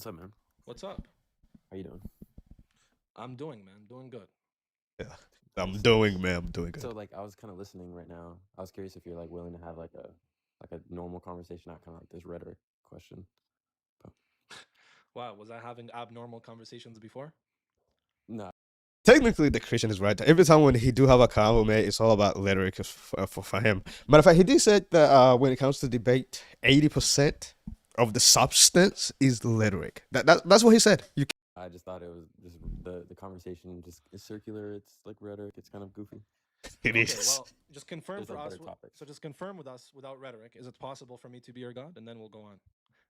What's up, man? What's up? How you doing? I'm doing, man. Doing good. Yeah, I'm So, doing, man. I'm doing so good. like, I was kind of listening right now. I was curious if you're like willing to have like a normal conversation, not kind of like this rhetoric question. But Wow, was I having abnormal conversations before? no, Technically, the Christian is right. Every time when he do have a convo, man, it's all about rhetoric for him. Matter of fact, he did say that when it comes to debate, 80% of the substance is rhetoric. That's what he said. I just thought it was just the conversation just is circular. It's like rhetoric. It's kind of goofy. It Okay, is. well, just confirm There's for like us. better topics. So just confirm with us without rhetoric. Is it possible for me to be your God? And then we'll go on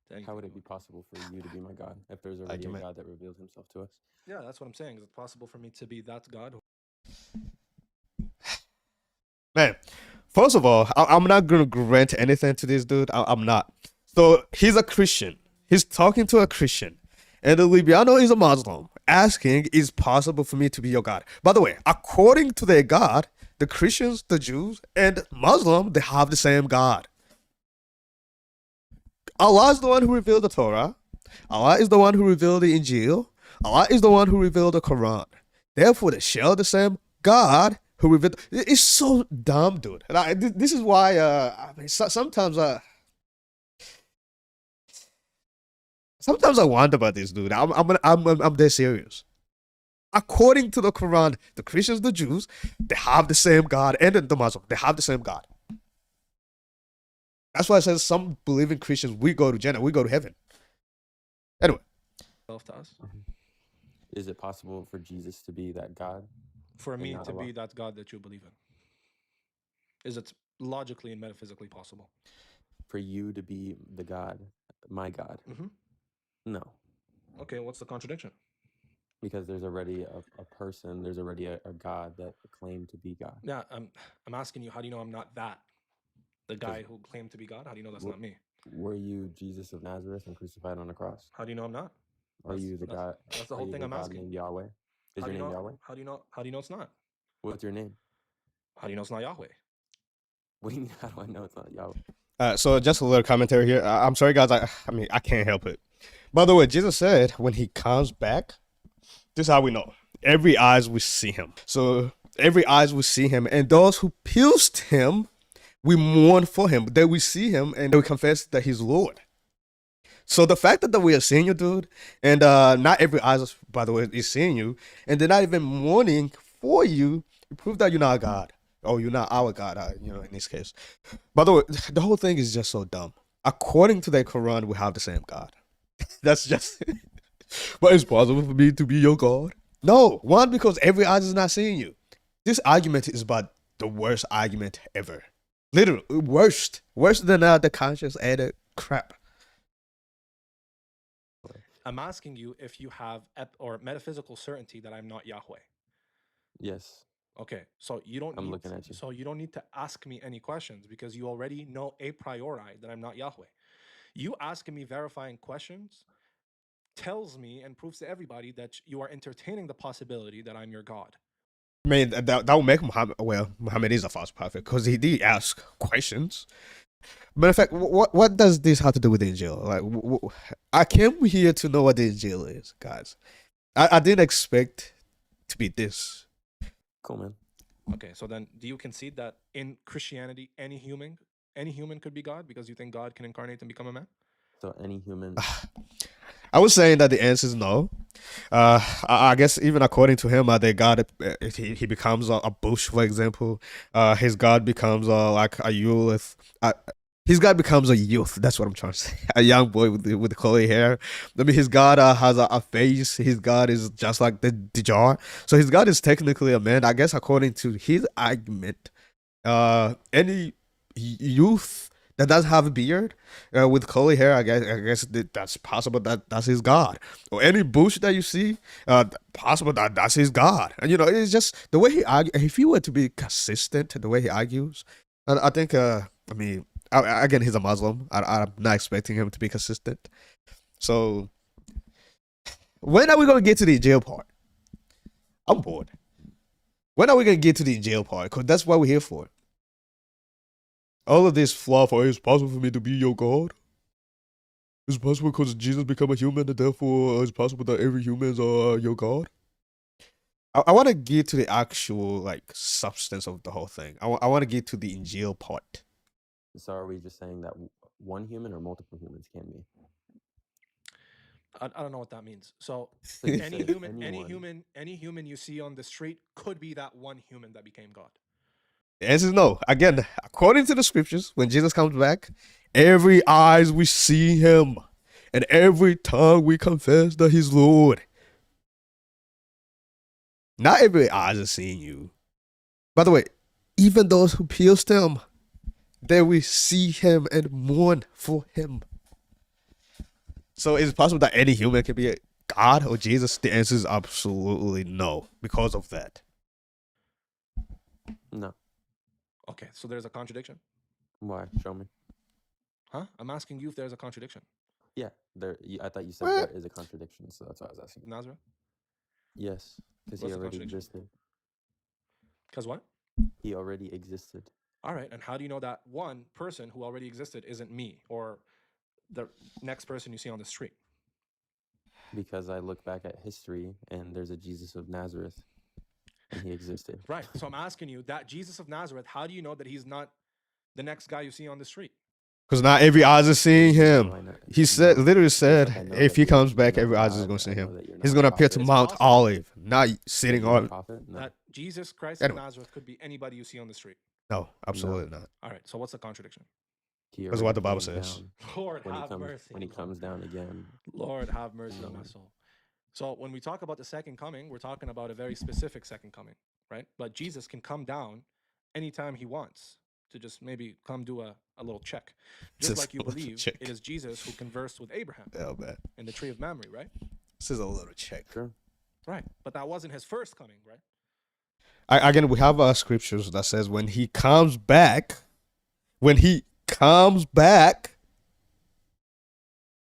to anything How would you it be want. possible for you to be my God if there's already a Argument. God that revealed himself to us? Yeah, that's what I'm saying. Is it possible for me to be that God? Man, first of all, I'm not gonna grant anything to this dude. I'm not. So he's a Christian. He's talking to a Christian, and the Libyano is a Muslim, asking, "Is possible for me to be your God?" By the way, according to their God, the Christians, the Jews, and Muslim, they have the same God. Allah is the one who revealed the Torah. Allah is the one who revealed the Injeel. Allah is the one who revealed the Quran. Therefore, they share the same God who revealed. It's so dumb, dude. Like, this is why. Sometimes I wonder about this, dude. I'm dead serious. According to the Quran, the Christians, the Jews, they have the same God, and the Muslim, they have the same God. That's why it says some believing Christians, we go to Jannah, we go to heaven. Anyway, To us? Is it possible for Jesus to be that God? For me not to Allah. be that God that you believe in? Is it logically and metaphysically possible? For you to be the God, my God? Mm-hmm. No, Okay, what's the contradiction? because there's already a person. There's already a God that claimed to be God. Yeah, I'm asking you, how do you know I'm not that? The guy who claimed to be God? How do you know that's Wh- not me? Were you Jesus of Nazareth and crucified on a cross? How do you know I'm not? Are you the God? That's the Are whole you thing the I'm God asking. named Yahweh? Is How your do you name know? Yahweh? How do you know? How do you know it's not? What's your name? How do you know it's not Yahweh? What do you mean? How do I know it's not Yahweh? so just a little commentary here. I'm sorry, guys. I mean, I can't help it. By the way, Jesus said when he comes back, this is how we know. Every eyes will see him. So every eyes will see him, and those who pierced him, we mourn for him. They will see him, and they will confess that he's Lord. So the fact that we are seeing you, dude, and not every eyes, by the way, is seeing you, and they're not even mourning for you, it proves that you're not God. Or you're not our God, in this case. By the way, the whole thing is just so dumb. According to the Quran, we have the same God. That's just. But it's possible for me to be your God? No, one, because every eye is not seeing you. This argument is about the worst argument ever. Literally, worst. Worse than the conscious added crap. I'm asking you if you have or metaphysical certainty that I'm not Yahweh. Yes, Okay, so you don't I'm need looking at you. so you don't need to ask me any questions because you already know a priori that I'm not Yahweh. You asking me verifying questions tells me and proves to everybody that you are entertaining the possibility that I'm your God. I mean, that would make Muhammad, well, Muhammad is a false prophet because he did ask questions. Matter of fact, what does this have to do with the Injeel? Like, I came here to know what the Injeel is, guys. I didn't expect to be this. Cool, man. Okay, so then do you concede that in Christianity any human could be God because you think God can incarnate and become a man? So any human. I was saying that the answer is no. I guess even according to him, they God, he becomes a bush, for example. His God becomes like a youth. His God becomes a youth. That's what I'm trying to say. A young boy with the curly hair. I mean, his God has a face. His God is just like the jar. So his God is technically a man. I guess according to his argument, any youth that doesn't have a beard with curly hair, I guess that's possible that that's his God. Or any bush that you see, possible that that's his God. And it's just the way he argues. If he were to be consistent, the way he argues, I think. I mean, again, he's a Muslim. I'm not expecting him to be consistent. So, when are we gonna get to the jail part? I'm bored. When are we gonna get to the jail part? Because that's what we're here for. All of this fluff, it's possible for me to be your God. It's possible because Jesus became a human, and therefore it's possible that every human is your God. I want to get to the actual like substance of the whole thing. I want to get to the Injeel part. So are we just saying that one human or multiple humans can be? I don't know what that means. So So you any said human, anyone. any human you see on the street could be that one human that became God. The answer is no. Again, according to the scriptures, when Jesus comes back, every eyes we see him, and every tongue we confess that he's Lord. Not every eyes is seeing you. By the way, even those who pierced him, they will see him and mourn for him. So is it possible that any human can be a God or Jesus? The answer is absolutely no because of that. No. Okay, so there's a contradiction. Why? Show me. Huh? I'm asking you if there's a contradiction. Yeah. I thought you said What? there is a contradiction, so that's why I was asking. Nazareth? Yes, because he What's the already contradiction? existed. Because what? He already existed. All right, and how do you know that one person who already existed isn't me or the next person you see on the street? Because I look back at history and there's a Jesus of Nazareth and he existed. Right. So I'm asking you, that Jesus of Nazareth, how do you know that he's not the next guy you see on the street? Because not every eyes is seeing him. No, I know. He said, No. literally Just like I said, know if that he you're comes back, not every eyes is God, going to see I know him. that you're He's not going to a appear to prophet. It's Mount possible. Olive, not sitting You're a on. prophet? No. That Jesus Christ Anyway. of Nazareth could be anybody you see on the street. No, absolutely not. All right, so what's the contradiction? He That's what already the Bible came says. down. Lord When he have comes, mercy. when he comes down again. Lord have mercy on my No. soul. So when we talk about the second coming, we're talking about a very specific second coming, right? But Jesus can come down anytime he wants to just maybe come do a little check. Just like you a little believe check. it is Jesus who conversed with Abraham Oh, man. in the tree of memory, right? This is a little check. Sure. Right. But that wasn't his first coming, right? Again, we have scriptures that says when he comes back,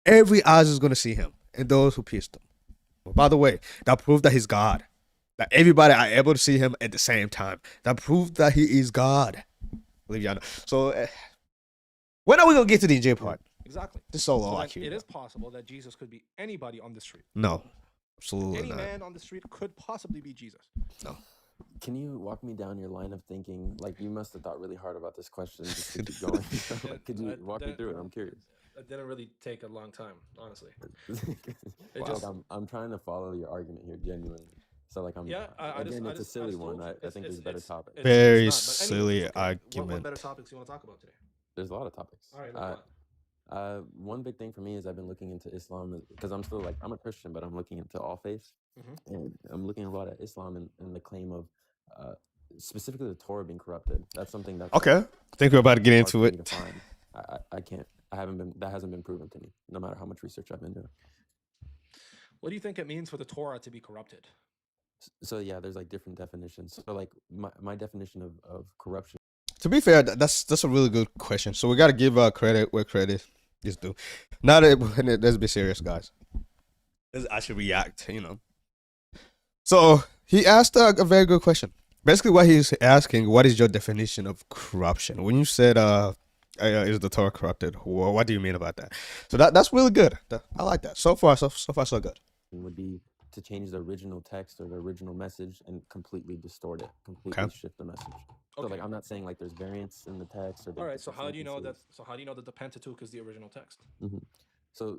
every eyes is going to see him and those who pierced him. By the way, that proved that he's God. That everybody are able to see him at the same time. That proved that he is God. Believe y'all know. So, when are we going to get to the Injeel part? Exactly. This is so So long. then it is possible that Jesus could be anybody on the street. No, absolutely Any not. man on the street could possibly be Jesus. No. Can you walk me down your line of thinking? Like, you must have thought really hard about this question just to keep going. Like, could you walk me through it? I'm curious. It didn't really take a long time, honestly. Wow, just- I'm trying to follow your argument here, genuinely. So, like, Yeah, again, it's a silly one. I think there's better topics. Very But silly What argument. better topics you want to talk about today? There's a lot of topics. All right, like what? One big thing for me is I've been looking into Islam because I'm still I'm a Christian, but I'm looking into all faiths, and I'm looking a lot at Islam and the claim of specifically the Torah being corrupted. That's something that's Okay. I think we're about to get hard into for me to it. find. I can't. That hasn't been proven to me, no matter how much research I've been doing. What do you think it means for the Torah to be corrupted? So yeah, there's like different definitions. So like my definition of corruption. To be fair, that's a really good question. So we got to give credit where credit is due. Now that let's be serious, guys. Let's actually react. So he asked a very good question. Basically, what he's asking, what is your definition of corruption? When you said is the Torah corrupted? What do you mean about that? So that's really good. I like that. So far, so good. Would be to change the original text or the original message and completely distort it, completely shift the message. So Okay. like I'm not saying like there's variance in the text or. All right. So how do you know that? So how do you know that the Pentateuch is the original text? So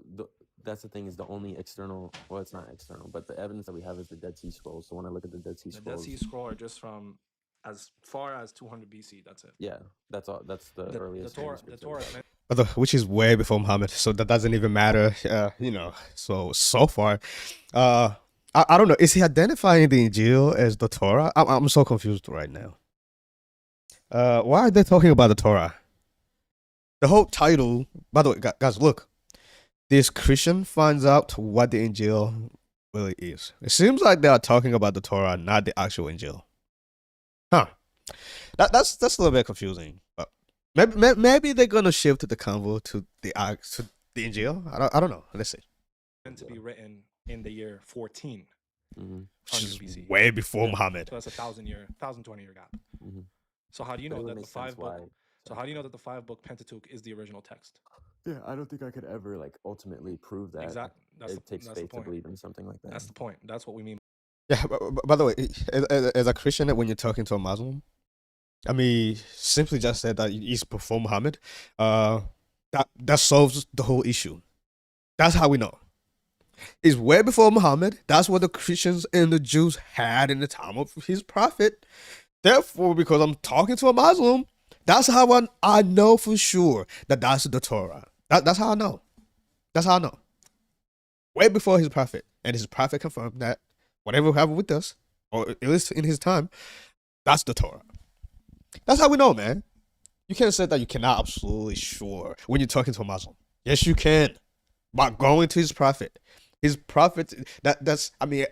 that's the thing is the only external. Well, it's not external, but the evidence that we have is the Dead Sea Scrolls. So when I look at the Dead Sea Scrolls, The Dead Sea Scroll are just from as far as 200 BC. That's it. yeah, that's all. That's the earliest. The Torah. manuscripts The that we Torah. have. Which is way before Muhammad, so that doesn't even matter. So far, I don't know. Is he identifying the Injeel as the Torah? I'm so confused right now. Why are they talking about the Torah? The whole title. By the way, guys, look. This Christian finds out what the Injeel really is. It seems like they are talking about the Torah, not the actual Injeel. Huh? That's a little bit confusing. But maybe they're gonna shift the convo to the Injeel. I don't know. Let's see. Meant to be written in the year 14. Which is BC. way before Muhammad. So that's a 1,020-year gap. So how do you But know it would that the make sense five book? why- So how do you know that the 5-book Pentateuch is the original text? Yeah, I don't think I could ever like ultimately prove that Exactly. it takes That's the faith to point. believe in something like that. That's the point. That's what we mean. Yeah. By the way, as a Christian, when you're talking to a Muslim, I mean, simply just said that he's before Muhammad. That solves the whole issue. That's how we know. It's way before Muhammad. That's what the Christians and the Jews had in the time of his prophet. Therefore, because I'm talking to a Muslim, that's how I know for sure that that's the Torah. That's how I know. That's how I know. Way before his prophet. And his prophet confirmed that whatever happened with us, or at least in his time, that's the Torah. That's how we know, man. You can't say that you cannot absolutely sure when you're talking to a Muslim. Yes, you can. By going to his prophet. His prophet, that's, I mean,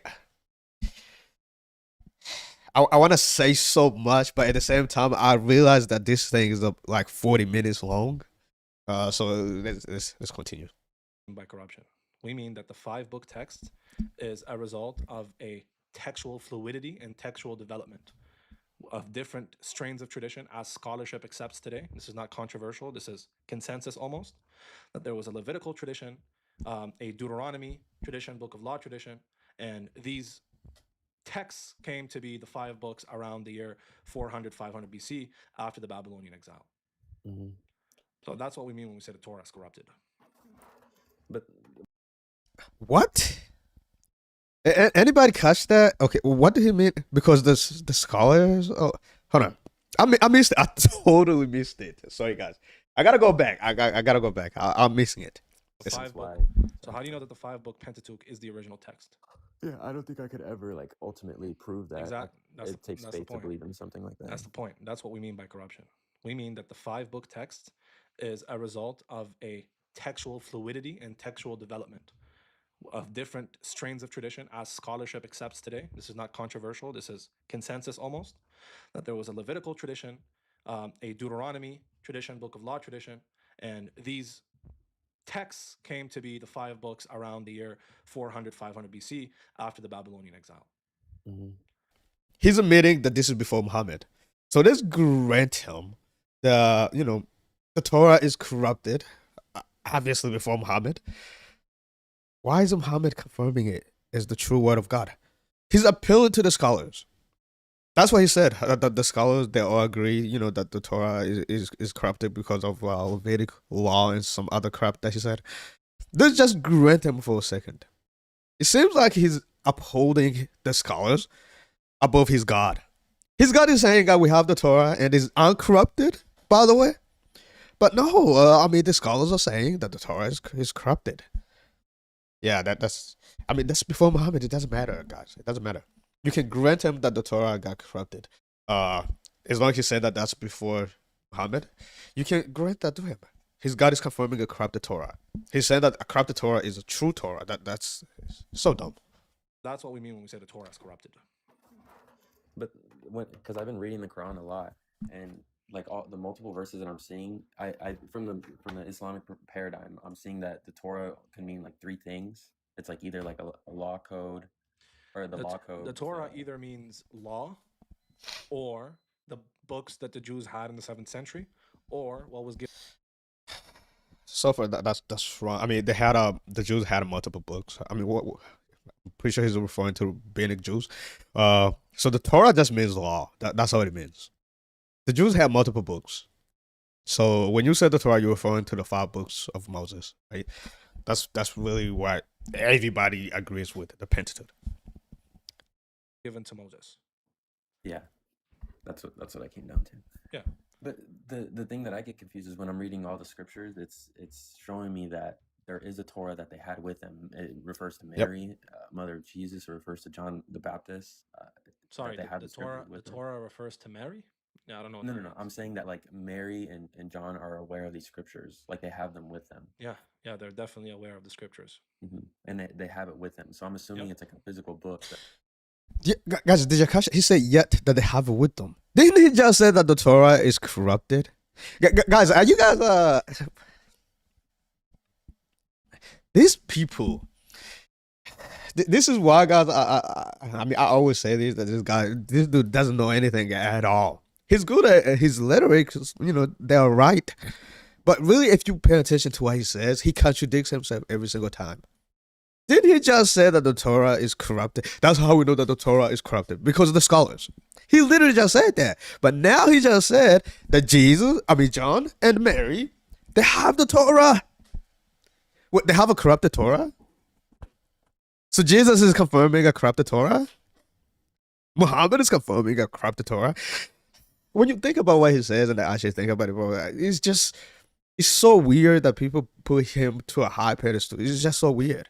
I want to say so much, but at the same time, I realize that this thing is like 40 minutes long. So let's continue. By corruption, we mean that the 5-book text is a result of a textual fluidity and textual development of different strains of tradition as scholarship accepts today. This is not controversial. This is consensus almost, that there was a Levitical tradition, a Deuteronomy tradition, book of law tradition, and these texts came to be the 5 books around the year 400, 500 BC after the Babylonian exile. Mm-hmm. So that's what we mean when we say the Torah is corrupted. But What? Anybody catch that? Okay, what do he mean? Because the scholars. Oh, hold on. I missed it. I totally missed it. Sorry, guys. I gotta go back. I gotta go back. I'm missing it. The 5-book. So how do you know that the 5-book Pentateuch is the original text? yeah, I don't think I could ever like ultimately prove that Exactly. it takes that's the faith to point. believe in something like that. That's the point. That's what we mean by corruption. We mean that the 5-book text is a result of a textual fluidity and textual development of different strains of tradition as scholarship accepts today. This is not controversial. This is consensus almost, that there was a Levitical tradition, a Deuteronomy tradition, book of law tradition, and these texts came to be the 5 books around the year 400, 500 BC after the Babylonian exile. Mm-hmm. He's admitting that this is before Muhammad. So let's grant him the Torah is corrupted, obviously before Muhammad. Why is Muhammad confirming it as the true word of God? He's appealing to the scholars. That's what he said. That the scholars, they all agree, that the Torah is corrupted because of Vedic law and some other crap that he said. Let's just grant him for a second. It seems like he's upholding the scholars above his God. His God is saying that we have the Torah and is uncorrupted, by the way. But no, the scholars are saying that the Torah is corrupted. Yeah, that's before Muhammad. It doesn't matter, guys. It doesn't matter. You can grant him that the Torah got corrupted. As long as you say that that's before Muhammad, you can grant that to him. His God is confirming a corrupted Torah. He's saying that a corrupted Torah is a true Torah. That's so dumb. That's what we mean when we say the Torah is corrupted. But because I've been reading the Quran a lot, and like all the multiple verses that I'm seeing, I from the Islamic paradigm, I'm seeing that the Torah can mean like 3 things. It's like either like a law code, or the law code. The Torah either means law, or the books that the Jews had in the 7th century, or what was given. So far, that's wrong. The Jews had multiple books. I'm pretty sure he's referring to rabbinic Jews. So the Torah just means law. That's all it means. The Jews had multiple books. So when you said the Torah, you're referring to the 5 books of Moses, right? That's really what everybody agrees with, the Pentateuch. Given to Moses. Yeah, that's what I came down to. Yeah. But the thing that I get confused is when I'm reading all the scriptures, it's showing me that there is a Torah that they had with them. It refers to Mary, mother of Jesus. It refers to John the Baptist. Sorry, the Torah refers to Mary? Yeah, I don't know. No. I'm saying that like Mary and John are aware of these scriptures. Like they have them with them. Yeah, they're definitely aware of the scriptures. Mm-hmm. And they have it with them. So I'm assuming it's like a physical book. Yeah, guys, did you catch? He said yet that they have it with them. Didn't he just say that the Torah is corrupted? Guys, are you guys these people? This is why, guys. I always say this, that this dude doesn't know anything at all. He's good at his lyrics, they're right, But really, if you pay attention to what he says, he contradicts himself every single time. Didn't he just say that the Torah is corrupted? That's how we know that the Torah is corrupted, because of the scholars. He literally just said that. But now he just said that John and Mary, they have the Torah. What, they have a corrupted Torah? So Jesus is confirming a corrupted Torah? Muhammad is confirming a corrupted Torah? When you think about what he says and actually think about it, bro, it's so weird that people put him to a high pedestal. It's just so weird.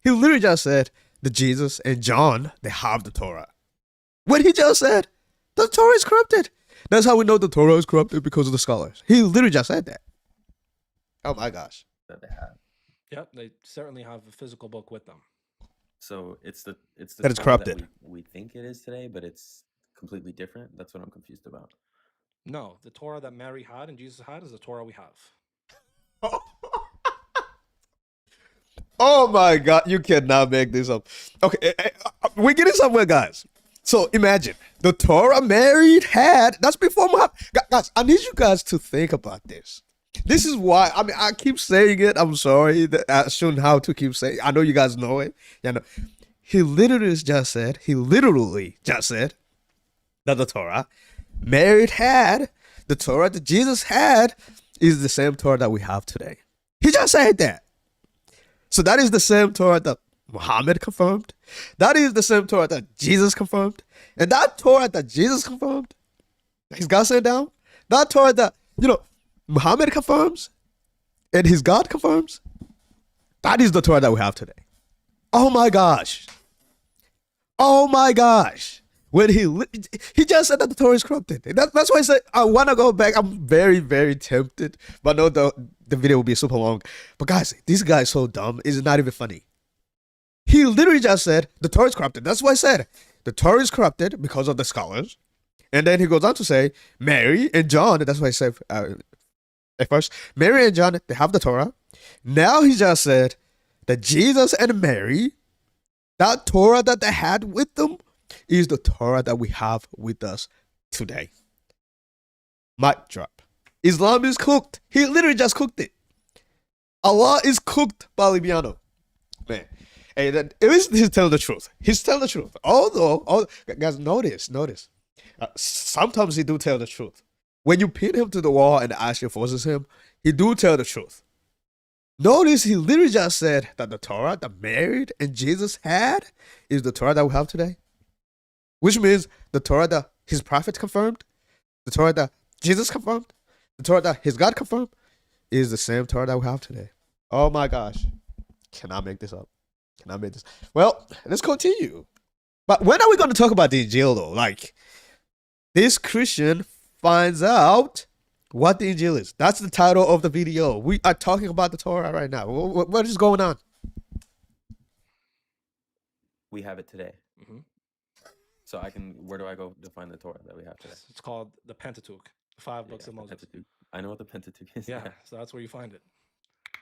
He literally just said that Jesus and John, they have the Torah. When he just said the Torah is corrupted. That's how we know the Torah is corrupted, because of the scholars. He literally just said that. Oh my gosh. That they have. Yep, they certainly have a physical book with them. So it's the That it's Torah corrupted. that we think it is today, but it's completely different. That's what I'm confused about. No, the Torah that Mary had and Jesus had is the Torah we have. Oh my God, you cannot make this up. Okay, we're getting somewhere, guys. So imagine the Torah Mary had, that's before Muhammad. Guys, I need you guys to think about this. This is why, I keep saying it. I'm sorry that I shouldn't have to keep saying it. I know you guys know it. Yeah, no. He literally just said that the Torah Mary had, the Torah that Jesus had, is the same Torah that we have today. He just said that. So that is the same Torah that Muhammad confirmed. That is the same Torah that Jesus confirmed. And that Torah that Jesus confirmed, his God sent down, that Torah that, Muhammad confirms and his God confirms, that is the Torah that we have today. Oh my gosh. Oh my gosh. When he just said that the Torah is corrupted. That's why I said I want to go back. I'm very, very tempted. But no, the video will be super long. But guys, this guy is so dumb. It's not even funny. He literally just said the Torah is corrupted. That's why I said the Torah is corrupted because of the scholars. And then he goes on to say Mary and John. That's why I said at first, Mary and John, they have the Torah. Now he just said that Jesus and Mary, that Torah that they had with them, is the Torah that we have with us today. Mic drop. Islam is cooked. He literally just cooked it. Allah is cooked by Libiano. Man. Hey, he's telling the truth. He's telling the truth. Although, guys, notice. Sometimes he do tell the truth. When you pin him to the wall and actually forces him, he do tell the truth. Notice he literally just said that the Torah that Mary and Jesus had is the Torah that we have today. Which means the Torah that his prophet confirmed, the Torah that Jesus confirmed, the Torah that his God confirmed, is the same Torah that we have today. Oh my gosh. Cannot make this up. Well, let's continue. But when are we going to talk about the Injeel though? Like, this Christian finds out what the Injeel is. That's the title of the video. We are talking about the Torah right now. What is going on? We have it today. Mm-hmm. So where do I go to find the Torah that we have today? It's called the Pentateuch, the 5 books of Moses. Pentateuch. I know what the Pentateuch is. Yeah, so that's where you find it.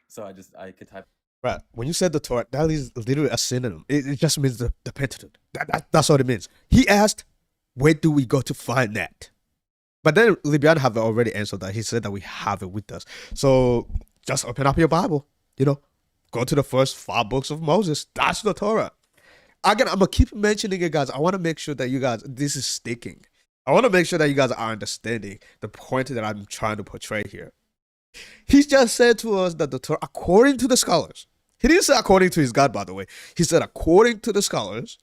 So I could type. Right. When you said the Torah, that is literally a synonym. It just means the Pentateuch. That's what it means. He asked, where do we go to find that? But then Libian have already answered that. He said that we have it with us. So just open up your Bible. Go to the first 5 books of Moses. That's the Torah. Again, I'm going to keep mentioning it, guys. I want to make sure that you guys, this is sticking. I want to make sure that you guys are understanding the point that I'm trying to portray here. He just said to us that the Torah, according to the scholars, he didn't say according to his God, by the way. He said according to the scholars,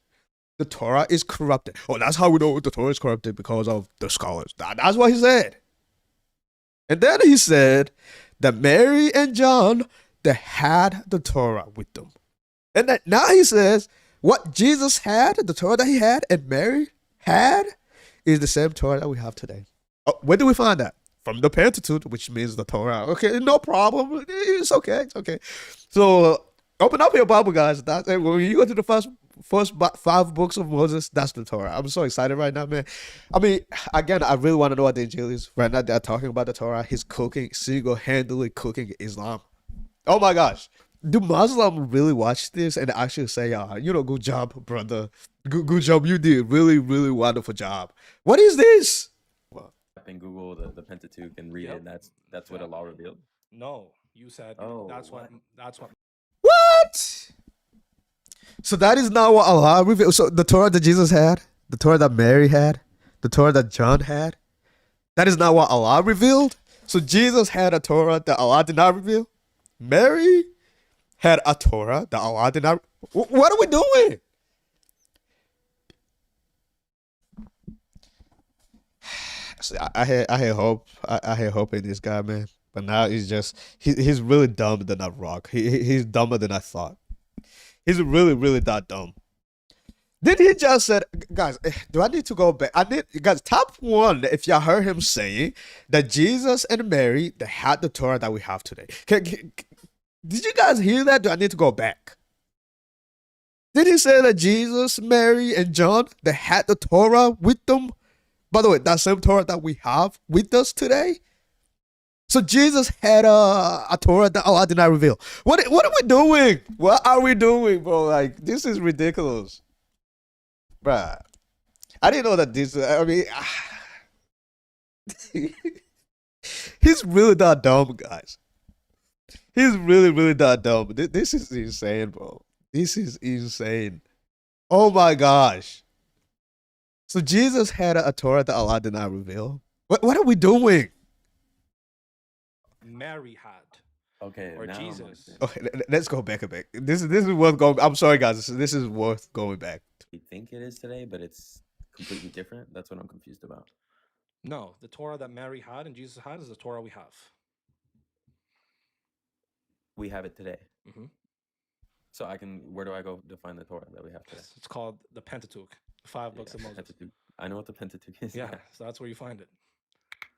the Torah is corrupted. Oh, that's how we know the Torah is corrupted, because of the scholars. That's what he said. And then he said that Mary and John, they had the Torah with them. And then now he says what Jesus had, the Torah that he had and Mary had, is the same Torah that we have today. Oh, where do we find that? From the Pentateuch, which means the Torah. Okay, no problem. It's okay. So open up your Bible, guys. When you go to the first 5 books of Moses, that's the Torah. I'm so excited right now, man. Again, I really want to know what the Injeel is. Right now, they're talking about the Torah. He's single-handedly cooking Islam. Oh my gosh. Do Muslims really watch this and actually say, good job, brother. Good job. You did really, really wonderful job. What is this? Type in Google the Pentateuch and read it. That's what Allah revealed. No, you said Oh, that's what what? that's what What? So that is not what Allah revealed. So the Torah that Jesus had, the Torah that Mary had, the Torah that John had, that is not what Allah revealed. So Jesus had a Torah that Allah did not reveal. Mary had a Torah that Allah did not. What are we doing? See, I had hope. I had hope in this guy, man. But now he's really dumb than I rock. He's dumber than I thought. He's really that dumb. Did he just said, guys? Do I need to go back? I need guys. Top one. If y'all heard him saying that Jesus and Mary they had the Torah that we have today. Did you guys hear that? Do I need to go back? Did he say that Jesus, Mary, and John they had the Torah with them? By the way, that same Torah that we have with us today. So Jesus had a Torah that Allah did not reveal. What are we doing? What are we doing, bro? Like this is ridiculous, bruh. I didn't know that this. I mean, he's really that dumb, guys. He's really that dumb. This is insane, bro. This is insane. Oh my gosh. So Jesus had a Torah that Allah did not reveal. What are we doing? Mary had. Okay, Or now I'm Jesus. understanding. Okay, let's go back a bit. This is worth going. I'm sorry, guys. This is worth going back. We think it is today, but it's completely different. That's what I'm confused about. No, the Torah that Mary had and Jesus had is the Torah we have. We have it today. Mm-hmm. So where do I go to find the Torah that we have today? It's called the Pentateuch, the five books of Moses. Pentateuch. I know what the Pentateuch is. Yeah, so that's where you find it.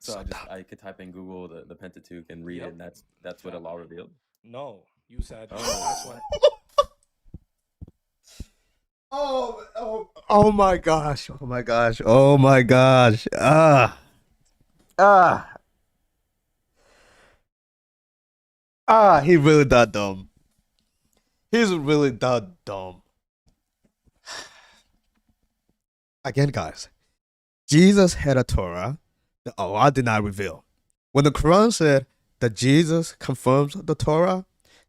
So I could type in Google the Pentateuch and read it, and that's what Allah revealed. No, you said that's what. Oh my gosh. Oh my gosh. Oh my gosh. He really that dumb. He's really that dumb. Again, guys, Jesus had a Torah that Allah did not reveal. When the Quran said that Jesus confirms the Torah,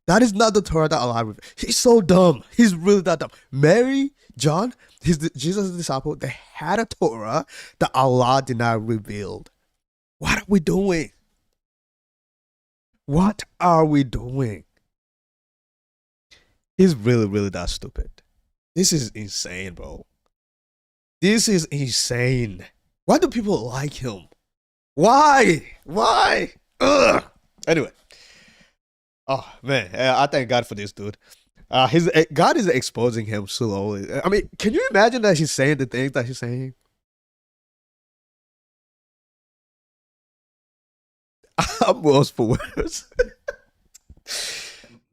that is not the Torah that Allah revealed. He's so dumb. He's really that dumb. Mary, John, Jesus' disciple, they had a Torah that Allah did not reveal. What are we doing? What are we doing? He's really that stupid. This is insane, bro. This is insane. Why do people like him? Why? Ugh. Anyway. Oh man, I thank God for this dude. God is exposing him slowly. I mean, can you imagine that he's saying the things that he's saying? I'm lost for words.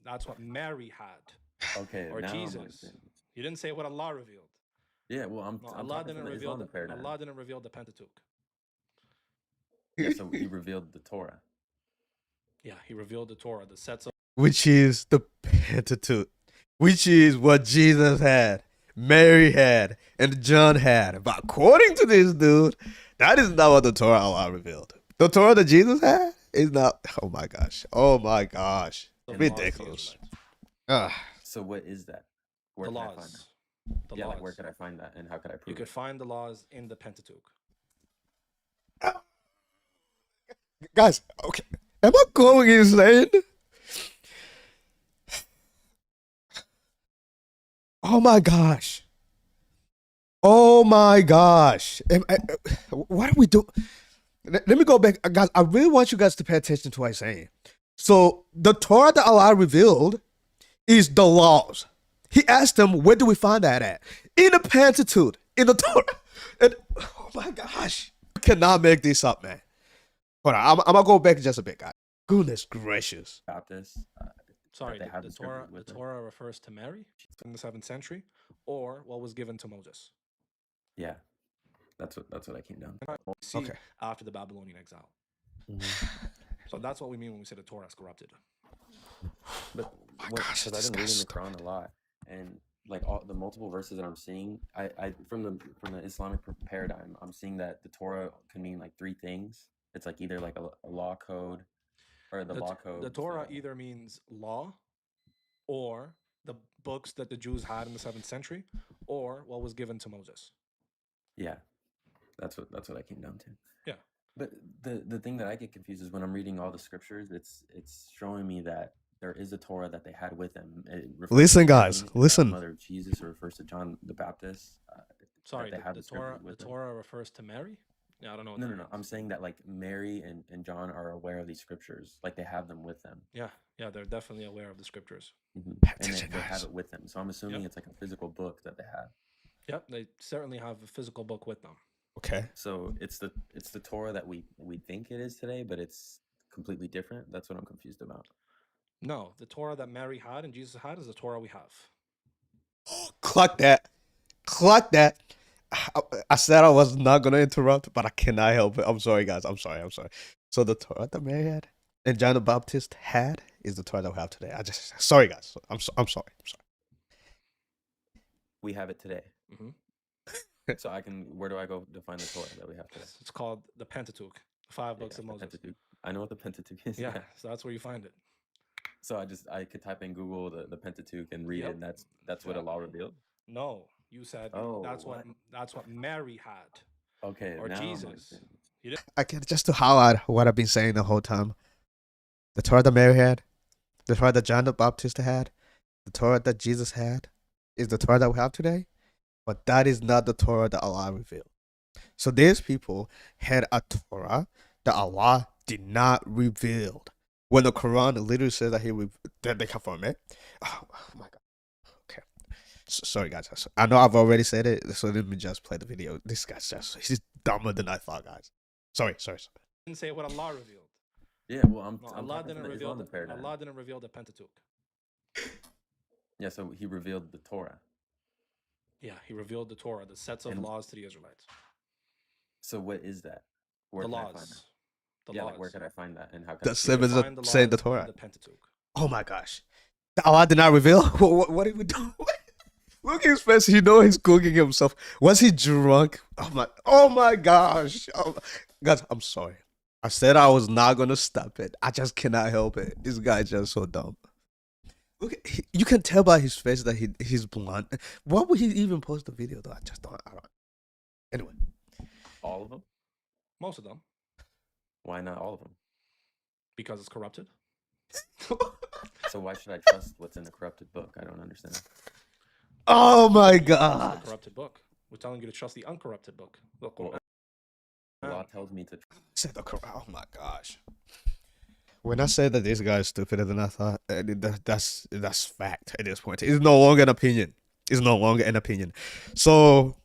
That's what Mary had. Okay, Or now I'm Jesus. understanding. You didn't say what Allah revealed. Yeah, well, I'm Allah talking didn't from the reveal Islamic paradigm. Allah didn't reveal the Pentateuch. Yeah, so he revealed the Torah. Yeah, he revealed the Torah, the sets of Which is the Pentateuch, which is what Jesus had, Mary had, and John had. But according to this dude, that is not what the Torah Allah revealed. The Torah that Jesus had is not. Oh my gosh. Ridiculous. So what is that? Where the can I find that? laws. The Yeah, laws. like where could I find that, and how could I You prove could it? find the laws in the Pentateuch. Guys, okay. Am I going insane? Oh my gosh. What are we doing? Let me go back. Guys, I really want you guys to pay attention to what I'm saying. So, the Torah that Allah revealed is the laws. He asked them, where do we find that at? In the Pentateuch, in the Torah. And, oh my gosh. You cannot make this up, man. Hold on, I'm going to go back just a bit, guys. Goodness gracious. Baptists. Sorry, they have the the scriptures Torah. The with them. Torah refers to Mary in the 7th century, or what was given to Moses. Yeah, that's what I came down to. See, Okay. after the Babylonian exile. Mm-hmm. So that's what we mean when we say the Torah is corrupted. But gosh, because this I've been reading guy's the Quran a lot, and like all the multiple verses that I'm seeing, I from the Islamic paradigm, I'm seeing that the Torah can mean like three things. It's like either like a law code, or the law code. The Torah either means law, or the books that the Jews had in the 7th century, or what was given to Moses. Yeah, that's what I came down to. Yeah. But the thing that I get confused is when I'm reading all the scriptures, it's showing me that there is a Torah that they had with them. Listen, guys, listen. Mother of Jesus, or refers to John the Baptist. Sorry, they have the Torah refers to Mary? Yeah, I don't know. What No. I'm saying that like Mary and John are aware of these scriptures, like they have them with them. Yeah, they're definitely aware of the scriptures. And they have it with them. So I'm assuming it's like a physical book that they have. Yep, they certainly have a physical book with them. Okay. So it's the Torah that we think it is today, but it's completely different. That's what I'm confused about. No, the Torah that Mary had and Jesus had is the Torah we have. Clock that. I said I was not gonna interrupt, but I cannot help it. I'm sorry, guys. I'm sorry. So the Torah that Mary had and John the Baptist had is the Torah that we have today. Sorry, guys. I'm sorry. We have it today. So where do I go to find the Torah that we have today? It's called the Pentateuch, the 5 books of Moses. Pentateuch. I know what the Pentateuch is. Yeah, so that's where you find it. So I could type in Google the Pentateuch and read it, and that's what Allah revealed. No, you said that's what Mary had. Okay, or Jesus. I can just to highlight what I've been saying the whole time. The Torah that Mary had, the Torah that John the Baptist had, the Torah that Jesus had, is the Torah that we have today. But that is not the Torah that Allah revealed. So these people had a Torah that Allah did not reveal. When the Quran literally says that they confirm it. Oh my God. Okay. Sorry, guys. I know I've already said it, so let me just play the video. This guy's he's dumber than I thought, guys. Sorry. Didn't say what Allah revealed. Yeah, well, Allah didn't reveal the Pentateuch. Yeah, so he revealed the Torah. Yeah, he revealed the Torah, the sets of laws to the Israelites. So what is that? The laws. Like where could I find that? And how can the seven saying the Torah? The Pentateuch. Oh my gosh. Allah did not reveal? What did we do? Look at his face. You know he's cooking himself. Was he drunk? Oh my gosh. Guys, I'm sorry. I said I was not going to stop it. I just cannot help it. This guy's just so dumb. Look, you can tell by his face that he's blunt. Why would he even post the video though? I don't. Anyway. All of them? Most of them. Why not all of them? Because it's corrupted. So why should I trust what's in the corrupted book? I don't understand. Oh my God. The corrupted book. We're telling you to trust the uncorrupted book. Look, Allah tells me to say the Quran. Oh my gosh. When I say that this guy is stupider than I thought, that's fact at this point. It's no longer an opinion. So,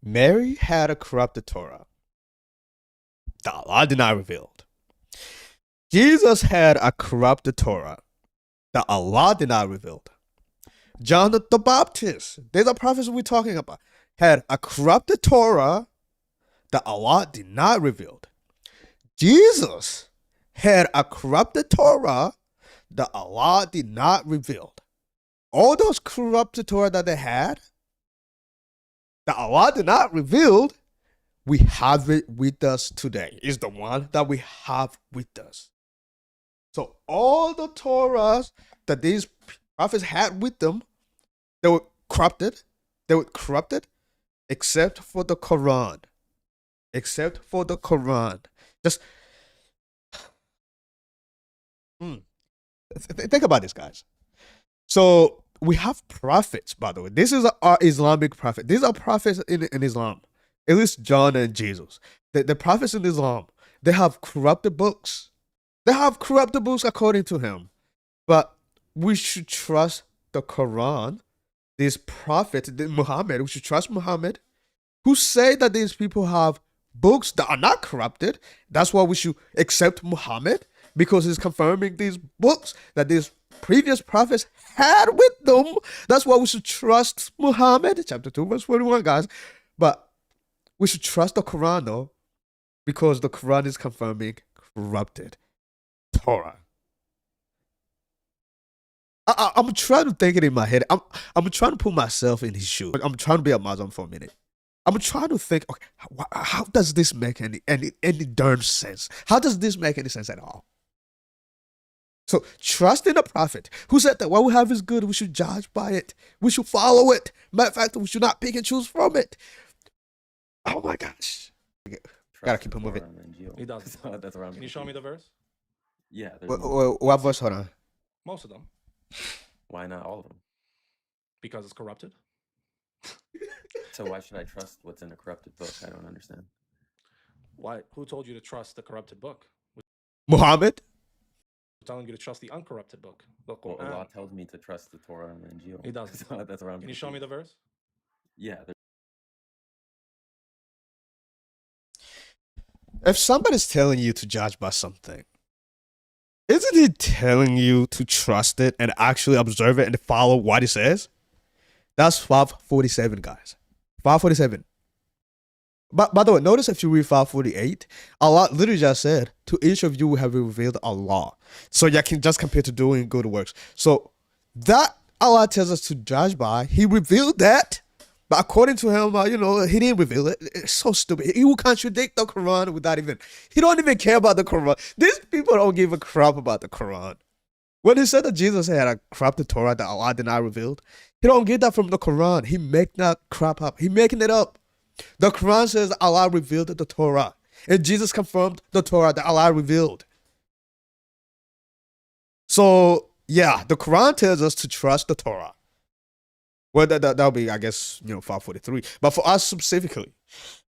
Mary had a corrupted Torah that Allah did not reveal. Jesus had a corrupted Torah that Allah did not reveal. John the Baptist, these are prophets we're talking about, had a corrupted Torah that Allah did not reveal. Jesus had a corrupted Torah that Allah did not reveal. All those corrupted Torah that they had, that Allah did not reveal, we have it with us today. Is the one that we have with us. So all the Torahs that these prophets had with them, they were corrupted. Except for the Quran. Just think about this, guys. So we have prophets, by the way. This is our Islamic prophet. These are prophets in Islam. At least John and Jesus. The prophets in Islam, they have corrupted books. They have corrupted books according to him. But we should trust the Quran. These prophets, Muhammad, we should trust Muhammad, who say that these people have books that are not corrupted. That's why we should accept Muhammad, because he's confirming these books that these previous prophets had with them. That's why we should trust Muhammad, chapter 2, verse 41, guys. But we should trust the Quran, though, because the Quran is confirming corrupted Torah. I'm trying to think it in my head. I'm trying to put myself in his shoes. I'm trying to be a Muslim for a minute. I'm trying to think, okay, how does this make any darn sense? How does this make any sense at all? So trust in the prophet who said that what we have is good. We should judge by it. We should follow it. Matter of fact, we should not pick and choose from it. Oh my gosh. Gotta Trust keep the it moving. Torah and Injeel. He doesn't. So that's where I'm Can you show me the verse? Yeah, there's multiple. What verse? Hold on. Most of them. Why not all of them? Because it's corrupted. So why should I trust what's in a corrupted book? I don't understand. Why? Who told you to trust the corrupted book? Muhammad? We're telling you to trust the uncorrupted book. The Well, Quran. Allah tells me to trust the Torah and the Injeel. He doesn't. So that's where I'm Can you show me the verse? Yeah, If somebody's telling you to judge by something, isn't he telling you to trust it and actually observe it and follow what it says? That's 547, guys. 547. But by the way, notice if you read 548, Allah literally just said, to each of you we have revealed a law. So you can just compare to doing good works. So that Allah tells us to judge by, he revealed that. But according to him, he didn't reveal it. It's so stupid. He will contradict the Quran without even, he don't even care about the Quran. These people don't give a crap about the Quran. When he said that Jesus had a corrupted Torah that Allah did not reveal, he don't get that from the Quran. He make that crap up. He making it up. The Quran says Allah revealed the Torah. And Jesus confirmed the Torah that Allah revealed. So, yeah, the Quran tells us to trust the Torah. Well, that'll be, I guess, 543. But for us specifically,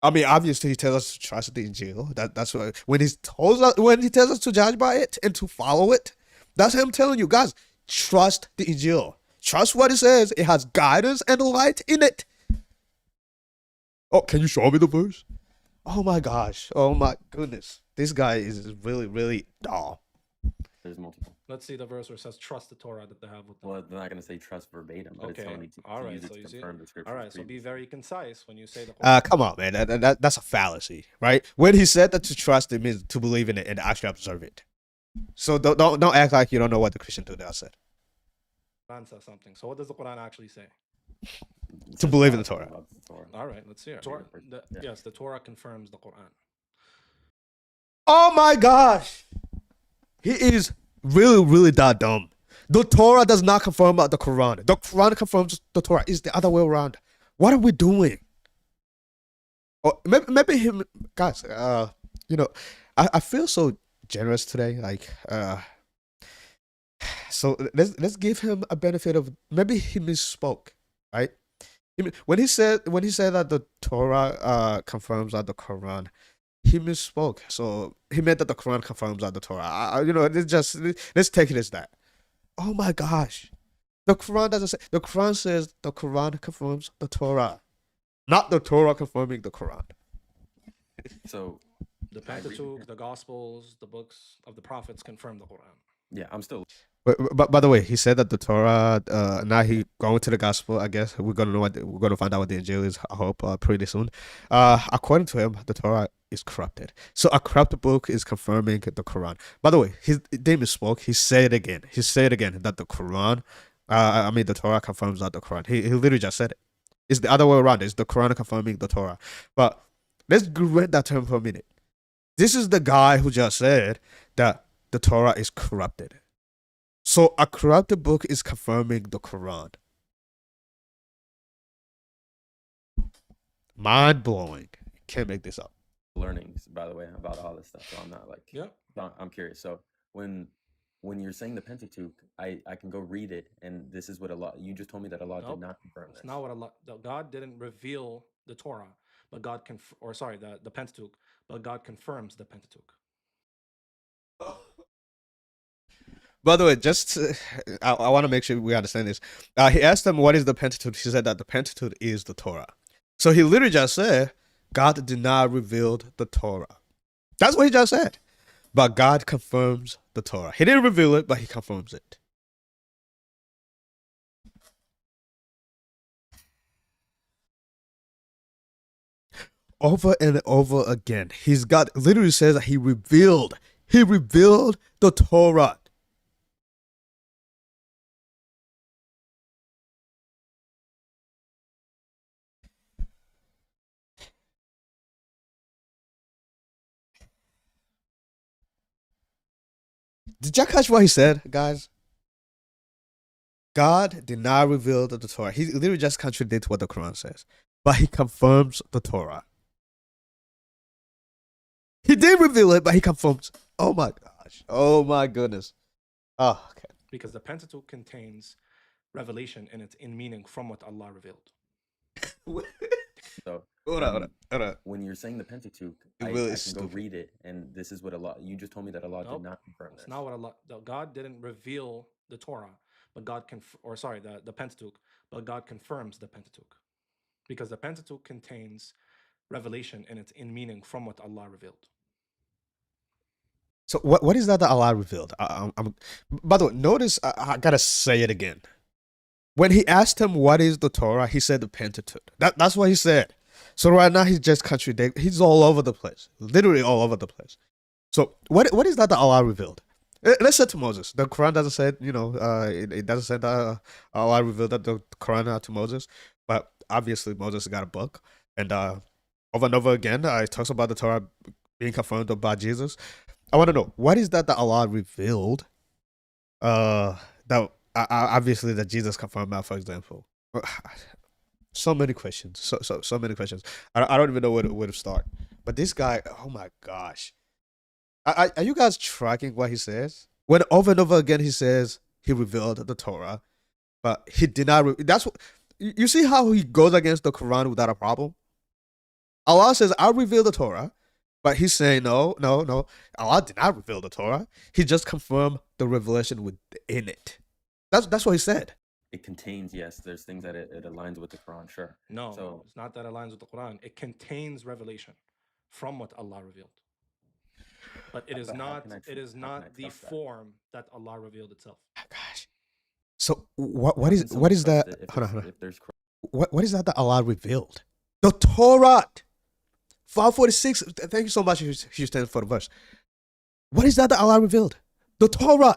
I mean, obviously, he tells us to trust the Injeel. That's what, when he tells us to judge by it and to follow it, that's him telling you, guys, trust the Injeel. Trust what it says. It has guidance and light in it. Oh, can you show me the verse? Oh my gosh. Oh my goodness. This guy is really, really dumb. there's multiple. Let's see the verse where it says trust the Torah that they have with them. Well, they're not going to say trust verbatim, but it's Okay. telling me to All right. use it So to you see. confirm the scripture. All right. So be very concise when you say the Quran. Come on, man. That's a fallacy, right? When he said that to trust, it means to believe in it and actually observe it. So don't act like you don't know what the Christian Tudor said. Quran says something. So what does the Quran actually say? To believe in the Torah. All right. Let's hear it. Yes, the Torah confirms the Quran. Oh my gosh. He is really, really that dumb. The Torah does not confirm the Quran. The Quran confirms the Torah. It's the other way around. What are we doing? Oh, maybe him, guys. I feel so generous today. Like, so let's give him a benefit of maybe he misspoke, right? When he said that the Torah confirms that the Quran, he misspoke. So he meant that the Quran confirms that the Torah. Let's take it as that. Oh my gosh, the Quran doesn't say. The Quran says the Quran confirms the Torah, not the Torah confirming the Quran. So The Pentateuch, the Gospels, the books of the prophets confirm the Quran. yeah, I'm still. But by the way, he said that the Torah. Now he going to the gospel. I guess we're gonna find out what the Injeel is. I hope pretty soon. According to him, the Torah is corrupted. So a corrupted book is confirming the Quran. By the way, he didn't misspoke. He said it again. He said again that the Quran, the Torah confirms that the Quran. He literally just said it. It's the other way around. It's the Quran confirming the Torah. But let's read that term for a minute. This is the guy who just said that the Torah is corrupted. So a corrupted book is confirming the Quran. Mind blowing. Can't make this up. Learnings, by the way, about all this stuff. So I'm not like, Yeah. I'm curious. So when you're saying the Pentateuch, I can go read it, and this is what Allah. You just told me that Allah Nope. did not confirm this. It's not what Allah. God didn't reveal the Torah, but God the Pentateuch, but God confirms the Pentateuch. By the way, I want to make sure we understand this. He asked them, what is the Pentateuch? He said that the Pentateuch is the Torah. So he literally just said, God did not reveal the Torah. That's what he just said. But God confirms the Torah. He didn't reveal it, but he confirms it. Over and over again. God literally says that he revealed the Torah. Did y'all catch what he said, guys? God did not reveal the Torah. He literally just contradicts what the Quran says, but he confirms the Torah. He did reveal it, but he confirms. Oh my gosh. Oh my goodness. Oh, okay. Because the Pentateuch contains revelation in its in meaning from what Allah revealed. So Hold on. when you're saying the Pentateuch, It I really can is go stupid. read it, and this is what Allah. You just told me that Allah Nope. did not confirm this. It's not what Allah. God didn't reveal the Torah, but God the Pentateuch, but God confirms the Pentateuch, because the Pentateuch contains revelation in its in meaning from what Allah revealed. So what is that Allah revealed? By the way, notice I gotta say it again. When he asked him what is the Torah, he said the Pentateuch. That's what he said. So right now he's just contradicting. He's all over the place, literally all over the place. So what is that Allah revealed? Let's say to Moses. The Quran doesn't say, it doesn't say that Allah revealed that the Quran to Moses, but obviously Moses got a book, and over and over again, it talks about the Torah being confirmed by Jesus. I want to know, what is that Allah revealed? That obviously that Jesus confirmed that, for example. So many questions. So many questions. I don't even know where to start. But this guy, oh my gosh. Are you guys tracking what he says? When over and over again he says he revealed the Torah, but he did not. That's what you see how he goes against the Quran without a problem. Allah says, "I revealed the Torah," but he's saying, "No. Allah did not reveal the Torah. He just confirmed the revelation within it." That's what he said. It contains, yes, there's things that it aligns with the Quran, sure. No, So it's not that it aligns with the Quran. It contains revelation from what Allah revealed. But it is But how not. can I It is how can I not the trust that? form that Allah revealed itself. Oh, gosh. So what How can is someone trust that? it if Hold it's- on. if there's What is that Allah revealed? The Torah. 546. Thank you so much, Houston, for the verse. What is that Allah revealed? The Torah.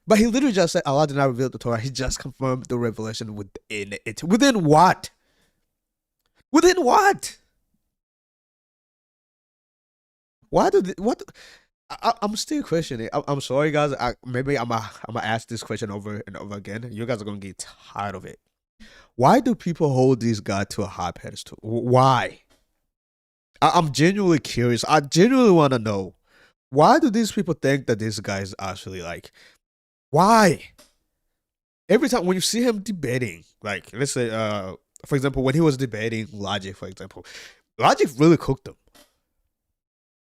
But he literally just said Allah did not reveal the Torah. He just confirmed the revelation within it. Within what? Within what? Why do what? I'm still questioning. I'm sorry, guys. Maybe I'm gonna ask this question over and over again. You guys are gonna get tired of it. Why do people hold this guy to a high pedestal? Why? I'm genuinely curious. I genuinely want to know, why do these people think that this guy is actually like, why? Every time when you see him debating, like, let's say, for example, when he was debating Logic, for example, Logic really cooked him.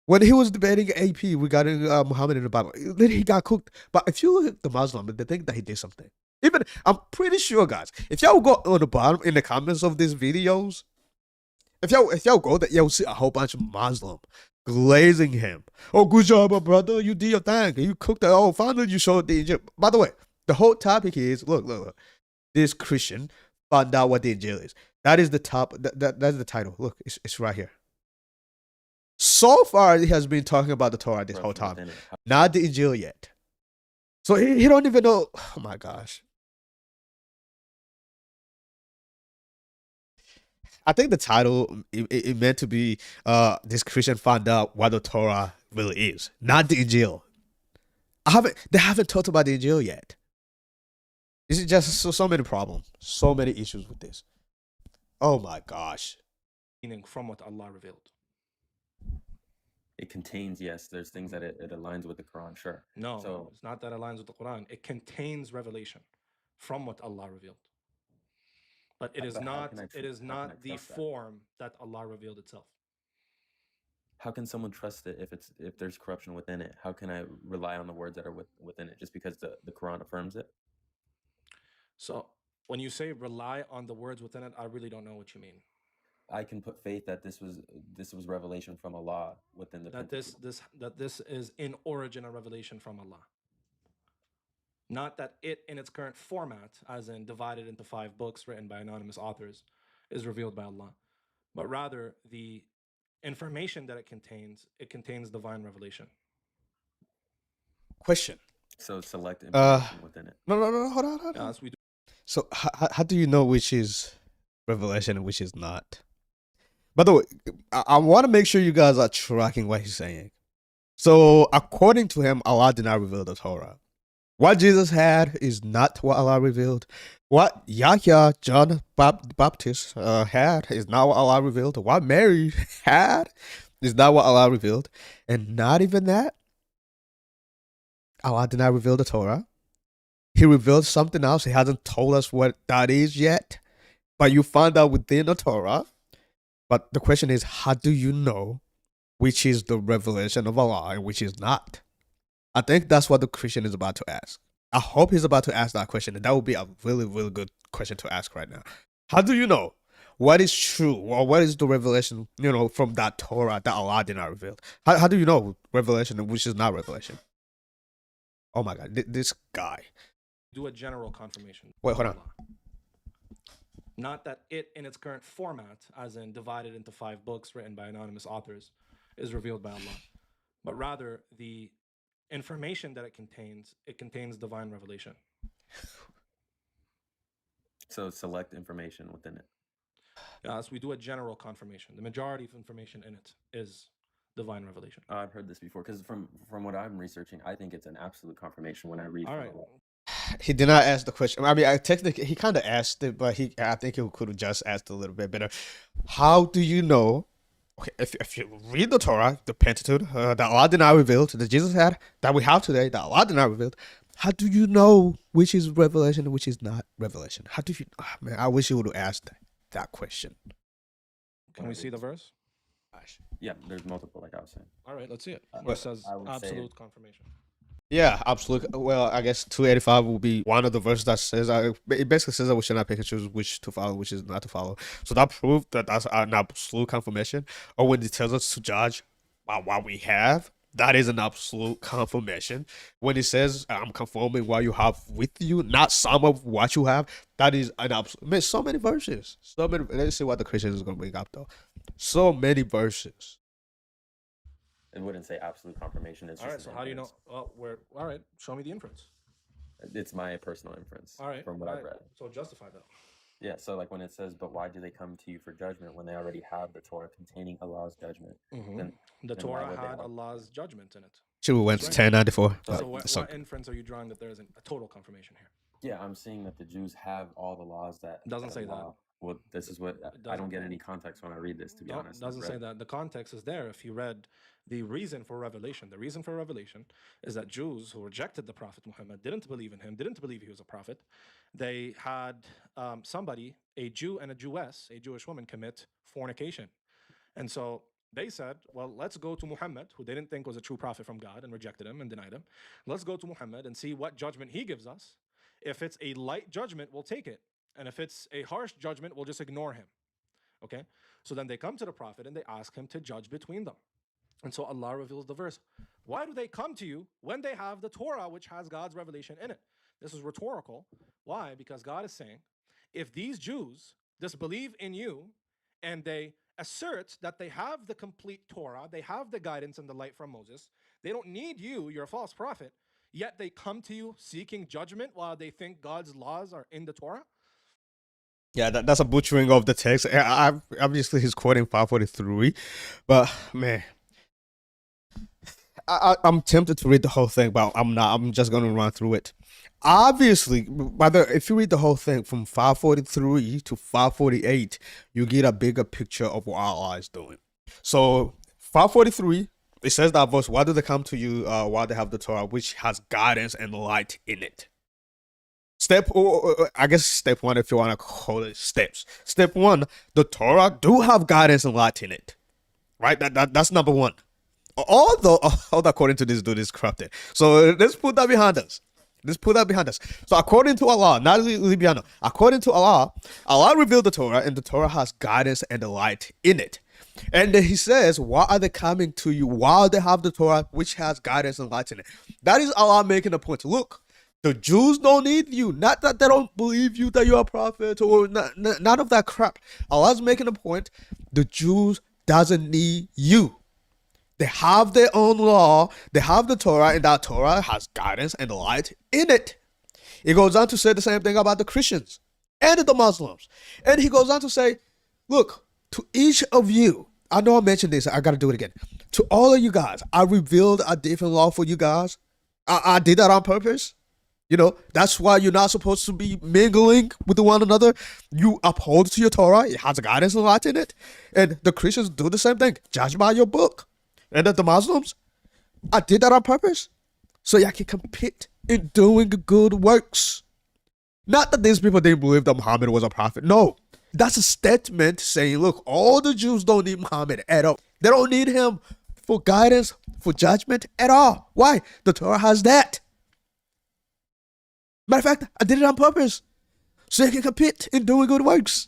When he was debating AP regarding Muhammad in the Bible, then he got cooked. But if you look at the Muslim, they think that he did something. Even, I'm pretty sure, guys, if y'all go on the bottom in the comments of these videos, if y'all go there, you'll see a whole bunch of Muslim glazing him. Oh, good job, my brother. You did your thing. You cooked it. Oh, finally you showed the Injeel. By the way, the whole topic is, look. This Christian found out what the Injeel is. That is the top. That's the title. Look, it's right here. So far, he has been talking about the Torah this whole time. Not the Injeel yet. So he don't even know. Oh my gosh. I think the title it meant to be this Christian found out what the Torah really is, not the Injeel. They haven't talked about the Injeel yet. This is just so many problems, so many issues with this. Oh my gosh. Meaning from what Allah revealed. It contains, yes, there's things that it aligns with the Quran, sure. No, So it's not that it aligns with the Quran. It contains revelation from what Allah revealed. But it is But how not. can I It is how can I not the trust that? form that Allah revealed itself. How can someone trust it if there's corruption within it? How can I rely on the words that are within it just because the Quran affirms it? So when you say rely on the words within it, I really don't know what you mean. I can put faith that this was revelation from Allah within the That Pentateuch. this is in origin a revelation from Allah. Not that it in its current format, as in divided into 5 books written by anonymous authors, is revealed by Allah, but rather the information that it contains divine revelation. Question. So select information within it. No, hold on. Yes, we do. So how do you know which is revelation and which is not? By the way, I want to make sure you guys are tracking what he's saying. So according to him, Allah did not reveal the Torah. What Jesus had is not what Allah revealed. What Yahya, John Baptist had is not what Allah revealed. What Mary had is not what Allah revealed. And not even that, Allah did not reveal the Torah. He revealed something else. He hasn't told us what that is yet. But you find out within the Torah. But the question is, how do you know which is the revelation of Allah and which is not? I think that's what the Christian is about to ask. I hope he's about to ask that question. And that would be a really, really good question to ask right now. How do you know what is true or what is the revelation, from that Torah that Allah did not reveal? How do you know revelation and which is not revelation? Oh my God, this guy. Do a general confirmation. Wait, hold on. Not that it in its current format, as in divided into 5 books written by anonymous authors, is revealed by Allah, but rather the information that it contains divine revelation. So select information within it. Yes, we do a general confirmation. The majority of information in it is divine revelation. I've heard this before because from what I'm researching, I think it's an absolute confirmation when I read. All right. He did not ask the question. I mean, technically, he kind of asked it, but I think he could have just asked a little bit better. How do you know? Okay, if you read the Torah, the Pentateuch, that Allah did not reveal, that Jesus had, that we have today, that Allah did not reveal, how do you know which is revelation and which is not revelation? How do you? Oh, man, I wish you would have asked that question. Can we see the verse? Yeah, there's multiple, like I was saying. All right, let's see it. It says absolute confirmation. Yeah, absolutely. Well, I guess 285 will be one of the verses that says, it basically says that we should not pick and choose which to follow, which is not to follow. So that proved that that's an absolute confirmation. Or when it tells us to judge by what we have, that is an absolute confirmation. When it says, I'm conforming what you have with you, not some of what you have, that is an absolute. Man, so many verses. So many. Let's see what the Christian is going to bring up, though. So many verses. It wouldn't say absolute confirmation. It's all right. just So how do you know? Well, all right. Show me the inference. It's my personal inference. All right. From what I've read. So justify that. Yeah. So like when it says, "But why do they come to you for judgment when they already have the Torah containing Allah's judgment?" Then the Torah had Allah's judgment in it. Should we went to 1094? So what inference are you drawing that there is a total confirmation here? Yeah, I'm seeing that the Jews have all the laws that. It doesn't say that. Well, this is what I don't get any context when I read this, to be honest. It doesn't say that. The context is there. If you read the reason for revelation is that Jews who rejected the Prophet Muhammad, didn't believe in him, didn't believe he was a prophet. They had somebody, a Jew and a Jewess, a Jewish woman, commit fornication. And so they said, well, let's go to Muhammad, who they didn't think was a true prophet from God and rejected him and denied him. Let's go to Muhammad and see what judgment he gives us. If it's a light judgment, we'll take it. And if it's a harsh judgment, we'll just ignore him. Okay? So then they come to the Prophet and they ask him to judge between them. And so Allah reveals the verse. Why do they come to you when they have the Torah, which has God's revelation in it? This is rhetorical. Why? Because God is saying, if these Jews disbelieve in you and they assert that they have the complete Torah, they have the guidance and the light from Moses, they don't need you, you're a false prophet, yet they come to you seeking judgment while they think God's laws are in the Torah? Yeah, that's a butchering of the text. Obviously, he's quoting 543, but man, I'm tempted to read the whole thing, but I'm not. I'm just going to run through it. Obviously, if you read the whole thing from 543 to 548, you get a bigger picture of what Allah is doing. So 543, it says that verse, why do they come to you while they have the Torah, which has guidance and light in it? Step 1, if you want to call it steps. Step 1, the Torah do have guidance and light in it. Right? That's number 1. Although according to this dude is corrupted. So let's put that behind us. So according to Allah, not Libyano, according to Allah, Allah revealed the Torah, and the Torah has guidance and the light in it. And then he says, why are they coming to you while they have the Torah, which has guidance and light in it? That is Allah making a point. Look, the Jews don't need you. Not that they don't believe you, that you're a prophet, or none of that crap. Allah's making a point. The Jews doesn't need you. They have their own law. They have the Torah, and that Torah has guidance and light in it. He goes on to say the same thing about the Christians and the Muslims. And he goes on to say, look, to each of you, I know I mentioned this, I got to do it again. To all of you guys, I revealed a different law for you guys. I did that on purpose. You know, that's why you're not supposed to be mingling with one another. You uphold to your Torah. It has guidance and light in it. And the Christians do the same thing. Judge by your book. And the Muslims, I did that on purpose. So y'all can compete in doing good works. Not that these people didn't believe that Muhammad was a prophet. No. That's a statement saying, look, all the Jews don't need Muhammad at all. They don't need him for guidance, for judgment at all. Why? The Torah has that. Matter of fact, I did it on purpose. So you can compete in doing good works.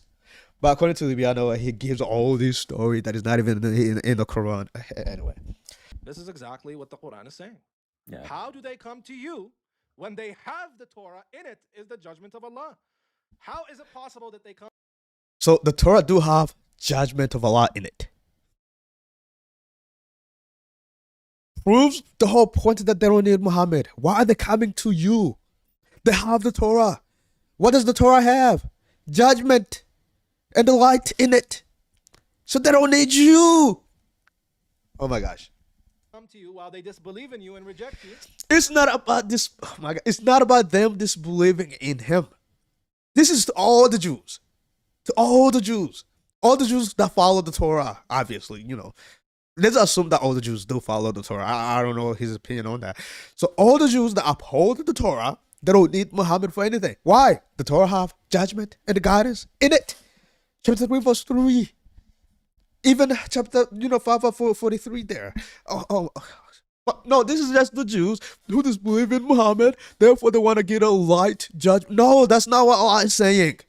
But according to Libiano, he gives all this story that is not even in the Quran. Anyway. This is exactly what the Quran is saying. Yeah. How do they come to you when they have the Torah? In it is the judgment of Allah. How is it possible that they come? So the Torah do have judgment of Allah in it. Proves the whole point that they don't need Muhammad. Why are they coming to you? They have the Torah. What does the Torah have? Judgment and the light in it. So they don't need you. Oh my gosh. Come to you while they disbelieve in you and reject you. It's not about this. Oh my God. It's not about them disbelieving in him. This is to all the Jews. To all the Jews. All the Jews that follow the Torah, obviously, you know. Let's assume that all the Jews do follow the Torah. I don't know his opinion on that. So all the Jews that uphold the Torah, they don't need Muhammad for anything. Why? The Torah have judgment and the guidance in it. Chapter 3, verse 3. Even chapter, 5, 43 there. But no, this is just the Jews who disbelieve in Muhammad. Therefore, they want to get a light judgment. No, that's not what Allah is saying.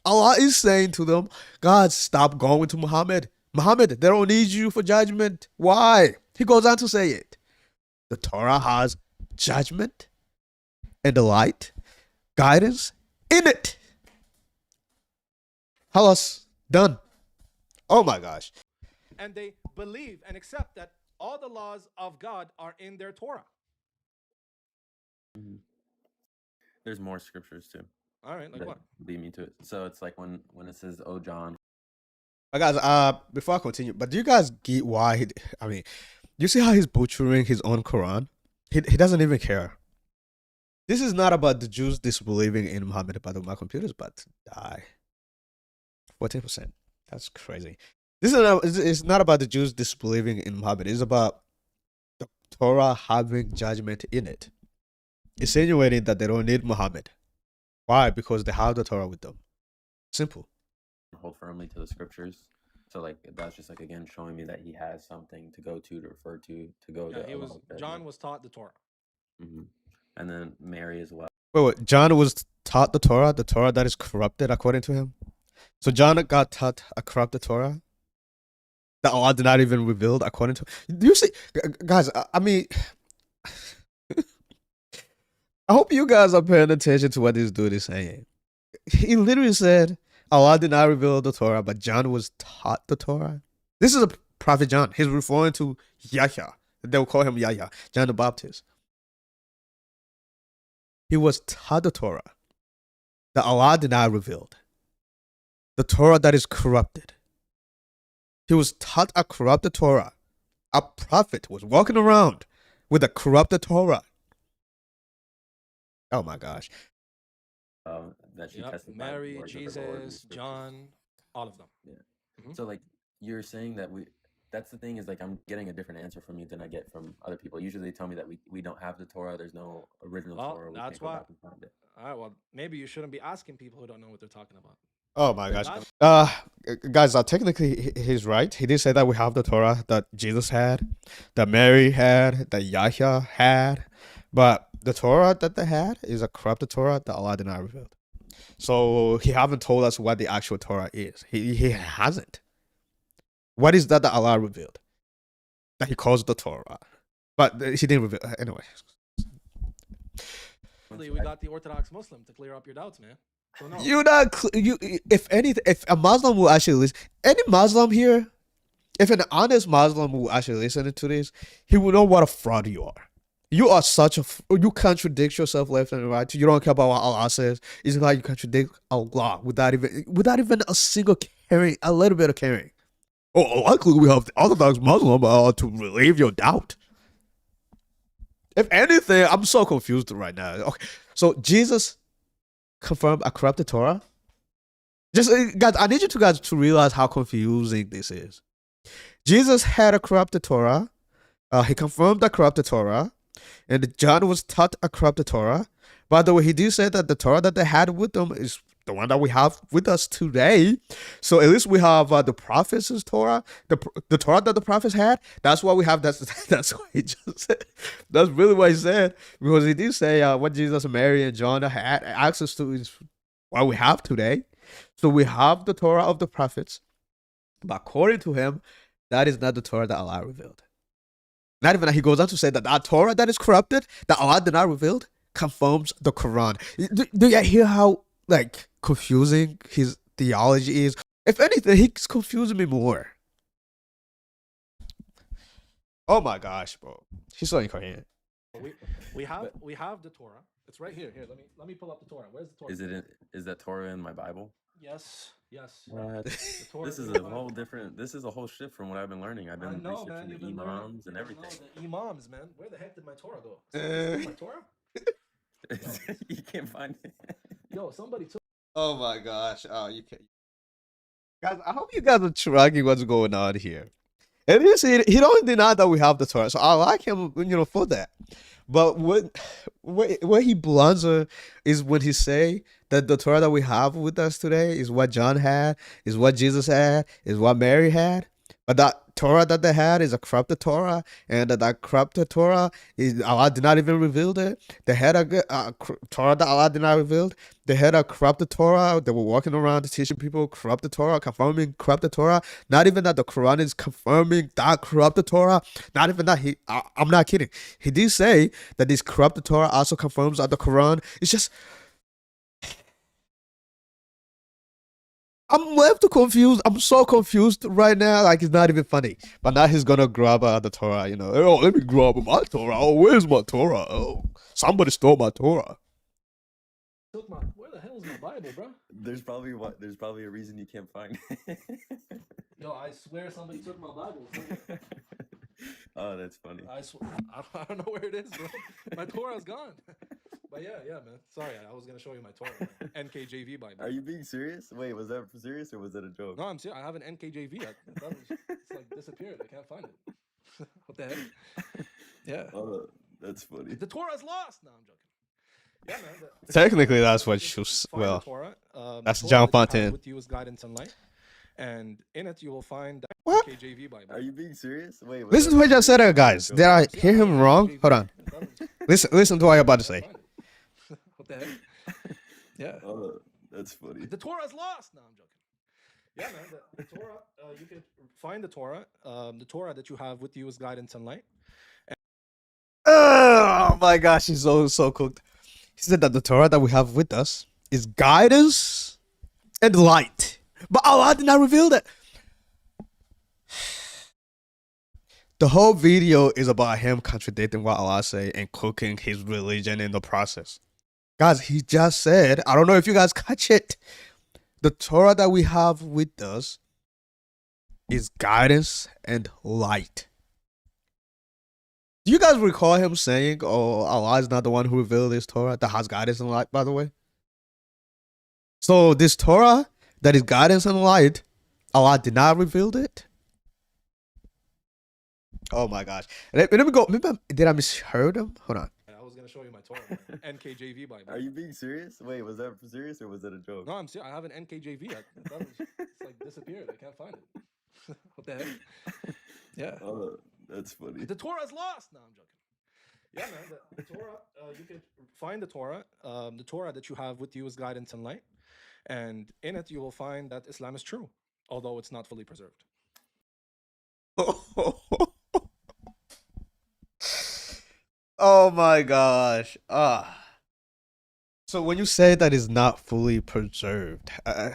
Allah is saying to them, God, stop going to Muhammad. Muhammad, they don't need you for judgment. Why? He goes on to say it. The Torah has judgment and the light, guidance in it. Halas, done. Oh my gosh. And they believe and accept that all the laws of God are in their Torah. Mhm. There's more scriptures too All right, like that what? lead me to it. So it's like when it says, "Oh John." Guys, before I continue, but do you guys get why you see how he's butchering his own Quran? He doesn't even care. This is not about the Jews disbelieving in Muhammad. By the way, my computer's about to die. 14%. That's crazy. It's not about the Jews disbelieving in Muhammad. It's about the Torah having judgment in it. Insinuating that they don't need Muhammad. Why? Because they have the Torah with them. Simple. Hold firmly to the scriptures. So like that's just like again showing me that he has something to go to refer to go Yeah, to. John was taught the Torah. Hmm. And then Mary as well. Wait. John was taught the Torah that is corrupted according to him. So John got taught a corrupted Torah that Allah did not even reveal according to. Do you see, guys? I mean, I hope you guys are paying attention to what this dude is saying. He literally said Allah did not reveal the Torah, but John was taught the Torah. This is a prophet John. He's referring to Yahya. They will call him Yahya, John the Baptist. He was taught the Torah that Allah did not reveal. The Torah that is corrupted. He was taught a corrupted Torah. A prophet was walking around with a corrupted Torah. Oh my gosh. That she Yep, testified Mary, words of the Lord and Jesus, scriptures. John, all of them. Yeah. Mhm. So like you're saying that that's the thing is like I'm getting a different answer from you than I get from other people. Usually they tell me that we don't have the Torah. There's no original Well, Torah. We that's can't go why. back and find it. All right, well, maybe you shouldn't be asking people who don't know what they're talking about. Oh my gosh. That's- Guys, technically he's right. He did say that we have the Torah that Jesus had, that Mary had, that Yahya had, but the Torah that they had is a corrupted Torah that Allah did not reveal. So he haven't told us what the actual Torah is. He hasn't. What is that Allah revealed? That he calls the Torah, but he didn't reveal. Anyway. Hopefully we got the Orthodox Muslim to clear up your doubts, man. So no. You're not. If anything, if a Muslim will actually listen, any Muslim here, if an honest Muslim will actually listen to this, he will know what a fraud you are. You are such a. You contradict yourself left and right. You don't care about what Allah says. It's like you contradict Allah without even a single caring, a little bit of caring. Oh, luckily we have the Orthodox Muslim to relieve your doubt. If anything, I'm so confused right now. Okay, so Jesus confirmed a corrupted Torah. Just guys, I need you guys to realize how confusing this is. Jesus had a corrupted Torah. He confirmed a corrupted Torah, and John was taught a corrupted Torah. By the way, he did say that the Torah that they had with them is the one that we have with us today. So at least we have the prophets' Torah, the Torah that the prophets had. That's what we have. That's what he just said. That's really what he said, because he did say what Jesus, Mary, and John had access to is what we have today. So we have the Torah of the prophets, but according to him, that is not the Torah that Allah revealed. Not even that. He goes on to say that the Torah that is corrupted, that Allah did not reveal, confirms the Quran. Do you hear how confusing his theology is? If anything, he's confusing me more. Oh my gosh, bro, he's so incoherent. We have the Torah. It's right here. Here, let me pull up the Torah. Where's the Torah? Is that Torah in my Bible? Yes. What? The Torah This is in a my whole Bible. different. This is a whole shift from what I've been learning. I've I been know, man. researching You've the been learning. imams and everything. The imams, man. Where the heck did my Torah go? Somebody took my Torah? You can't find it. Yo, somebody took. Oh my gosh. Oh, you can't. Guys, I hope you guys are tracking what's going on here. And he don't deny that we have the Torah, so I like him, for that. But where he blunders is when he say that the Torah that we have with us today is what John had, is what Jesus had, is what Mary had. But that Torah that they had is a corrupted Torah, and that corrupted Torah is Allah did not even reveal it. They had a Torah that Allah did not reveal. They had a corrupted Torah. They were walking around teaching people corrupted Torah, confirming corrupted Torah. Not even that the Quran is confirming that corrupted Torah. Not even that. I'm not kidding. He did say that this corrupted Torah also confirms that the Quran. It's just, I'm left confused. I'm so confused right now. It's not even funny. But now he's gonna grab the Torah. Oh, let me grab my Torah. Oh, where's my Torah? Oh, somebody stole my Torah. Where the hell is my Bible, bro? There's probably a reason you can't find it. Yo, I swear somebody took my Bible. Oh, that's funny. I don't know where it is, bro. My Torah's gone. But yeah, man. Sorry, I was gonna show you my Torah. NKJV Bible. Are you being serious? Wait, was that serious or was that a joke? No, I'm serious. I have an NKJV. It's disappeared. I can't find it. What the heck? Yeah. Oh, that's funny. The Torah's lost. No, I'm joking. Yeah, man. Technically, that's what you. Well, Torah, that's Torah John that you have Fontaine. with you is guidance and light, and in it you will find the What? KJV Bible. Are you being serious? Wait, Listen to what I just said, guys. Did I hear him wrong? Hold on. Listen to what I'm about to say. What the heck? Yeah. Oh, that's funny. The Torah's lost. No, I'm joking. Yeah, man. The Torah, you can find the Torah that you have with you is guidance and light. Oh my gosh, he's so cooked. He said that the Torah that we have with us is guidance and light. But Allah did not reveal that. The whole video is about him contradicting what Allah say and cooking his religion in the process. Guys, he just said, I don't know if you guys catch it. The Torah that we have with us is guidance and light. Do you guys recall him saying, oh, Allah is not the one who revealed this Torah that has guidance and light, by the way? So this Torah that is guidance and light, Allah did not reveal it? Oh my gosh. Let me go. Maybe did I misheard him? Hold on. I was going to show you my Torah. NKJV Bible. Are you being serious? Wait, was that serious or was that a joke? No, I'm serious. I have an NKJV. It's disappeared. I can't find it. What the heck? Yeah. Oh, that's funny. The Torah's lost. No, I'm joking. Yeah, man. The Torah, you can find the Torah that you have with you is guidance and light, and in it you will find that Islam is true, although it's not fully preserved. Oh my gosh. So when you say that it's not fully preserved, I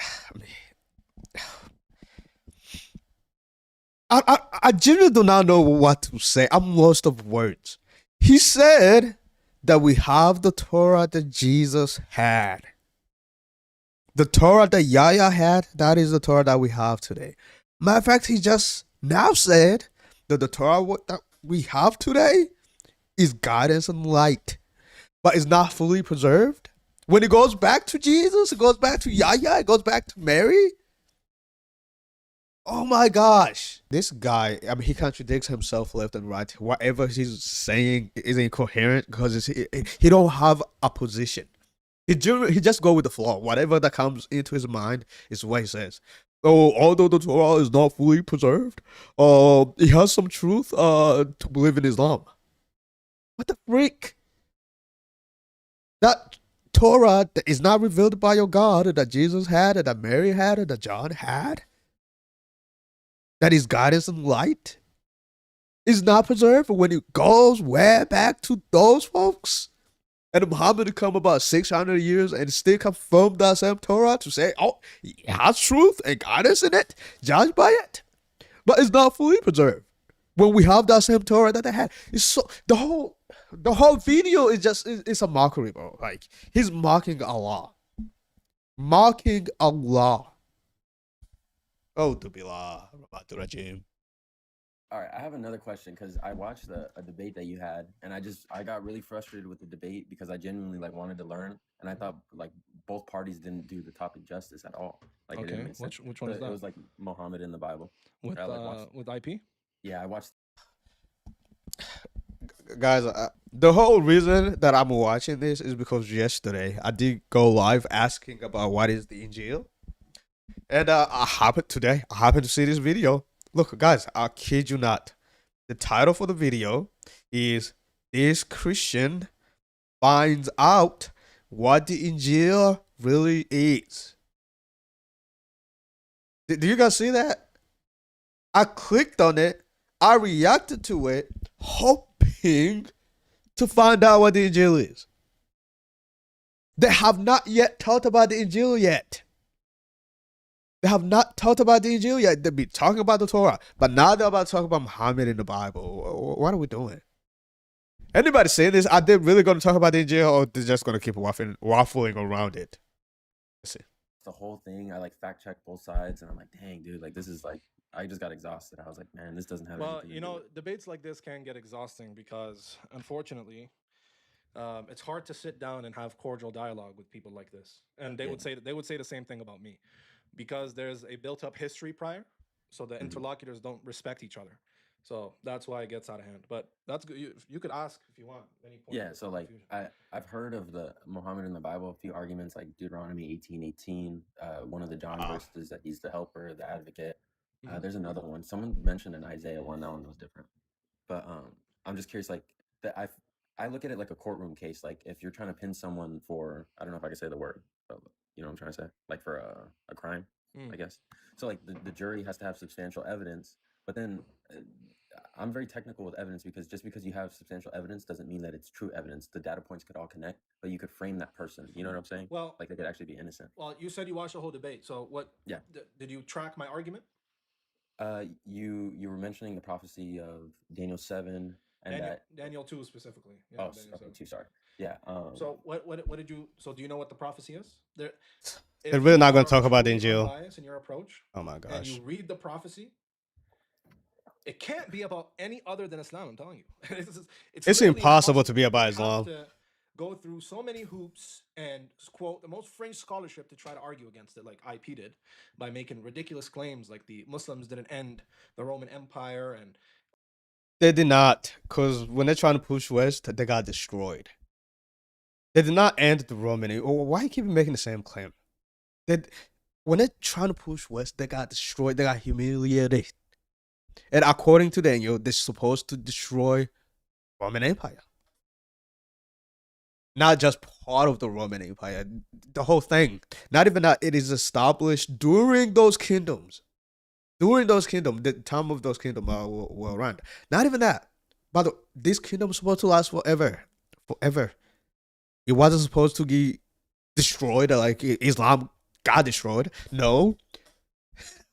genuinely do not know what to say. I'm lost of words. He said that we have the Torah that Jesus had. The Torah that Yahya had, that is the Torah that we have today. Matter of fact, he just now said that the Torah that we have today is guidance and light, but it's not fully preserved. When it goes back to Jesus, it goes back to Yahya, it goes back to Mary. Oh my gosh. This guy, I mean, he contradicts himself left and right. Whatever he's saying is incoherent because he don't have a position. He just go with the flow. Whatever that comes into his mind is what he says. Oh, although the Torah is not fully preserved, it has some truth to believe in Islam. What the freak? That Torah that is not revealed by your God, that Jesus had, that Mary had, that John had, that is guidance and light, is not preserved when it goes way back to those folks. And Muhammad come about 600 years and still confirm that same Torah to say, oh, it has truth and guidance in it, judged by it. But it's not fully preserved. When we have that same Torah that they had, it's so the whole video is just it's a mockery, bro. Like he's mocking Allah. Mocking Allah. Oh, Dubillah, Rajim. All right, I have another question because I watched a debate that you had, and I got really frustrated with the debate because I genuinely like wanted to learn, and I thought like both parties didn't do the topic justice at all. Like it didn't Okay, make sense. which one is It that? was like Muhammad in the Bible. With I, like, watched- with IP? Yeah, I watched. Guys, the whole reason that I'm watching this is because yesterday I did go live asking about what is the Injeel, and I happened to see this video. Look, guys, I kid you not. The title for the video is "This Christian Finds Out What the Injeel Really Is." Do you guys see that? I clicked on it. I reacted to it, hoping to find out what the Injeel is. They have not yet talked about the Injeel yet. They have not talked about the Injeel yet. They've been talking about the Torah, but now they're about to talk about Muhammad in the Bible. What are we doing? Anybody saying this? Are they really going to talk about the Injeel, or they're just going to keep waffling around it? Let's see. The whole thing. I like fact checked both sides, and I'm like, dang, dude, like this is like I just got exhausted. I was like, man, this doesn't have. Well, anything to you do know, with it. debates like this can get exhausting because, unfortunately, it's hard to sit down and have cordial dialogue with people like this. And they would say the same thing about me, because there's a built-up history prior, so the interlocutors don't respect each other. So that's why it gets out of hand. But that's good. You could ask if you want any point. Yeah, so like I've heard of the Muhammad in the Bible, a few arguments like Deuteronomy 18:18, one of the John verses that he's the helper, the advocate. There's another one. Someone mentioned an Isaiah one. That one was different. But I'm just curious, like that I look at it like a courtroom case. Like if you're trying to pin someone for, I don't know if I can say the word, but you know what I'm trying to say, like for a crime, I guess. So like the jury has to have substantial evidence, but then I'm very technical with evidence because just because you have substantial evidence doesn't mean that it's true evidence. The data points could all connect, but you could frame that person. You know what I'm saying? Well, like they could actually be innocent. Well, you said you watched the whole debate. So what? Yeah. Did you track my argument? You were mentioning the prophecy of Daniel 7 and Daniel 2 specifically. Yeah, okay, 2, sorry. Yeah. So what did you? So do you know what the prophecy is? They're really not going to talk about the Injeel. Bias in your approach. Oh my gosh. And you read the prophecy. It can't be about any other than Islam. I'm telling you, it's impossible to be about Islam. To go through so many hoops and quote the most fringe scholarship to try to argue against it, like IP did, by making ridiculous claims like the Muslims didn't end the Roman Empire, and they did not, because when they're trying to push west, they got destroyed. They did not end the Roman. Why keep making the same claim? When they're trying to push west, they got destroyed. They got humiliated. And according to Daniel, they're supposed to destroy Roman Empire. Not just part of the Roman Empire, the whole thing. Not even that it is established during those kingdoms. During those kingdoms, the time of those kingdoms were around. Not even that. But this kingdom was supposed to last forever. Forever. It wasn't supposed to be destroyed, like Islam got destroyed. No.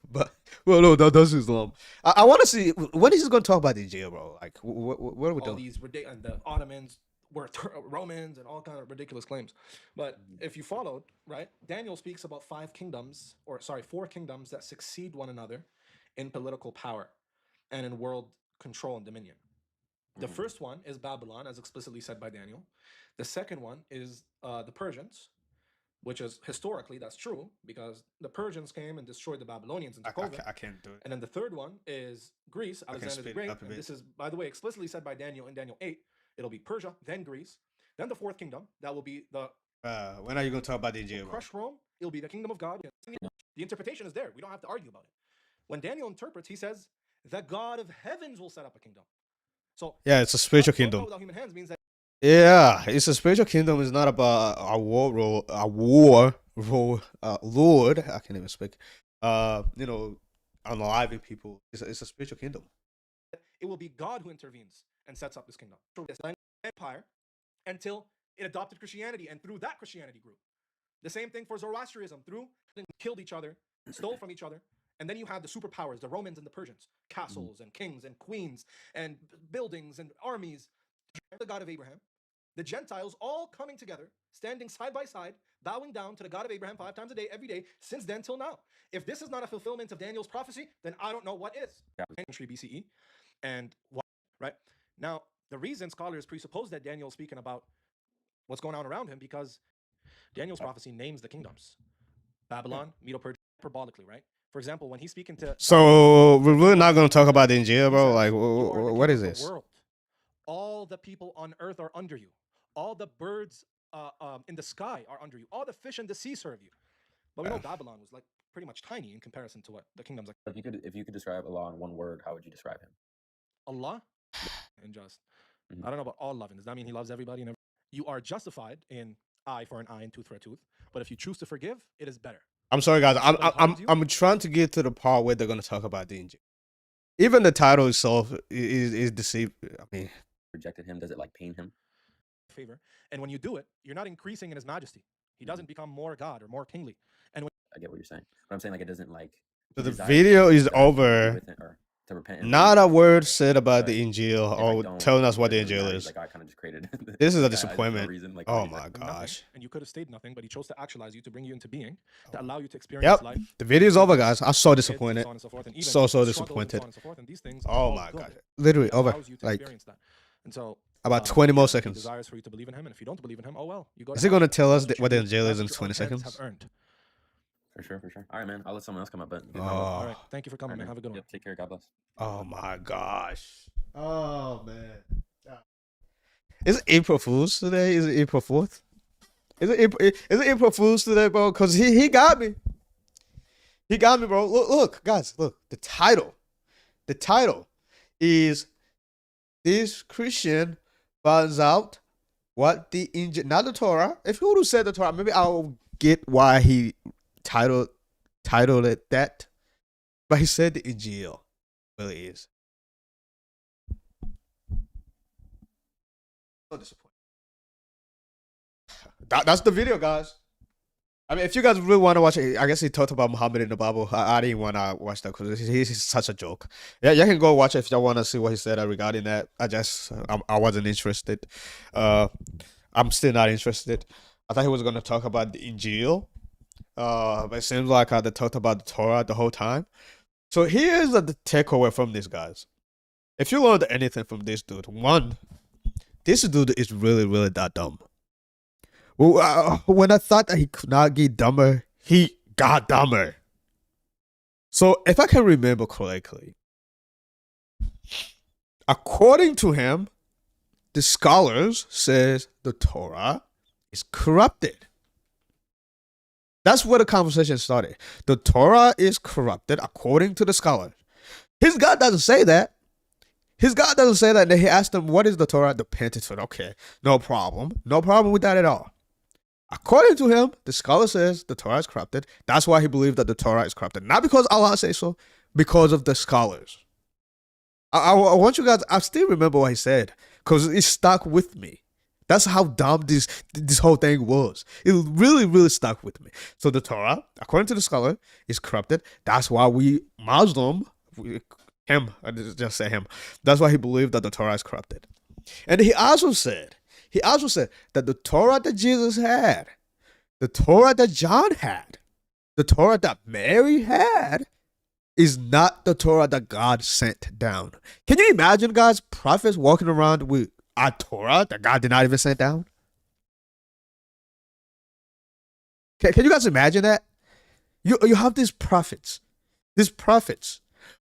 But, well, no, that's Islam. I want to see, when is he going to talk about the Injeel, bro? Like, what are we doing? All these ridiculous, the Ottomans were Romans and all kind of ridiculous claims. But if you followed, right, Daniel speaks about 4 kingdoms that succeed one another in political power and in world control and dominion. The first one is Babylon, as explicitly said by Daniel. The second one is the Persians, which is historically that's true because the Persians came and destroyed the Babylonians and took over. I can't do it. And then the third one is Greece, Alexander the Great. And this is, by the way, explicitly said by Daniel in Daniel 8. It'll be Persia, then Greece, then the fourth kingdom. That will be the. When are you going to talk about the Injeel? Crush Rome. It'll be the kingdom of God. The interpretation is there. We don't have to argue about it. When Daniel interprets, he says, the God of heavens will set up a kingdom. So yeah, it's a spiritual kingdom. Without human hands means that. Yeah, it's a spiritual kingdom. It's not about a war lord. I can't even speak. Unaliving people. It's a spiritual kingdom. It will be God who intervenes and sets up this kingdom. This empire until it adopted Christianity, and through that Christianity grew. The same thing for Zoroastrianism. Through they killed each other, stole from each other. And then you have the superpowers, the Romans and the Persians, castles and kings and queens and buildings and armies. The God of Abraham, the Gentiles all coming together, standing side by side, bowing down to the God of Abraham 5 times a day, every day, since then till now. If this is not a fulfillment of Daniel's prophecy, then I don't know what is. Century BCE. And what, right? Now, the reason scholars presuppose that Daniel's speaking about what's going on around him, because Daniel's prophecy names the kingdoms. Babylon, Medo-Persia, hyperbolically, right? For example, when he's speaking to... So, we're really not going to talk about the Injeel, bro? Like, what is this? World. All the people on earth are under you. All the birds in the sky are under you. All the fish in the sea serve you. But we know Babylon was like pretty much tiny in comparison to what the kingdoms like. If you could describe Allah in one word, how would you describe him? Allah? And just. I don't know about all loving. Does that mean he loves everybody? And you are justified in eye for an eye and tooth for a tooth. But if you choose to forgive, it is better. I'm sorry, guys. I'm trying to get to the part where they're going to talk about the Injeel. Even the title itself is deceived. I mean, rejected him. Does it like pain him? Favor. And when you do it, you're not increasing in his majesty. He doesn't become more God or more kingly. And when I get what you're saying. But I'm saying like it doesn't like. So the video is over. To repent. Not a word said about the Injeel or telling us what the Injeel is. Like I kind of just created. This is a disappointment. Like, oh my gosh. And you could have stayed nothing, but he chose to actualize you to bring you into being, to allow you to experience life. The video's over, guys. I'm so disappointed. So disappointed. Oh my gosh. Literally over. Like and so about 20 more seconds. Desires for you to believe in him, and if you don't believe in him, oh well. You go. Is he going to tell us what the Injeel is in 20 seconds? For sure. All right, man. I'll let someone else come up. But all right. Thank you for coming, man. Have a good one. Take care. God bless. Oh my gosh. Oh man. Is it April Fool's today? Is it April 4th? Is it April Fool's today, bro? Because he got me. He got me, bro. Look, guys. Look. The title is "This Christian finds out what the Injeel," not the Torah. If he would have said the Torah, maybe I'll get why he titled it that, but he said the Injeel really is. So disappointed. That's the video, guys. I mean, if you guys really want to watch it, I guess he talked about Muhammad in the Bible. I didn't want to watch that because he's such a joke. Yeah, you can go watch it if y'all want to see what he said regarding that. I wasn't interested. I'm still not interested. I thought he was going to talk about the Injeel. But it seems like they talked about the Torah the whole time. So here's the takeaway from this, guys. If you learned anything from this dude, one, this dude is really, really that dumb. When I thought that he could not get dumber, he got dumber. So if I can remember correctly, according to him, the scholars says the Torah is corrupted. That's where the conversation started. The Torah is corrupted according to the scholars. His God doesn't say that. His God doesn't say that. And he asked them, what is the Torah? The Pentateuch. Okay, no problem. No problem with that at all. According to him, the scholar says the Torah is corrupted. That's why he believed that the Torah is corrupted. Not because Allah says so, because of the scholars. I want you guys, I still remember what he said because it stuck with me. That's how dumb this whole thing was. It really, really stuck with me. So the Torah, according to the scholar, is corrupted. That's why I just say him. That's why he believed that the Torah is corrupted. And he also said that the Torah that Jesus had, the Torah that John had, the Torah that Mary had, is not the Torah that God sent down. Can you imagine, guys, prophets walking around with a Torah that God did not even send down? Can you guys imagine that? You have these prophets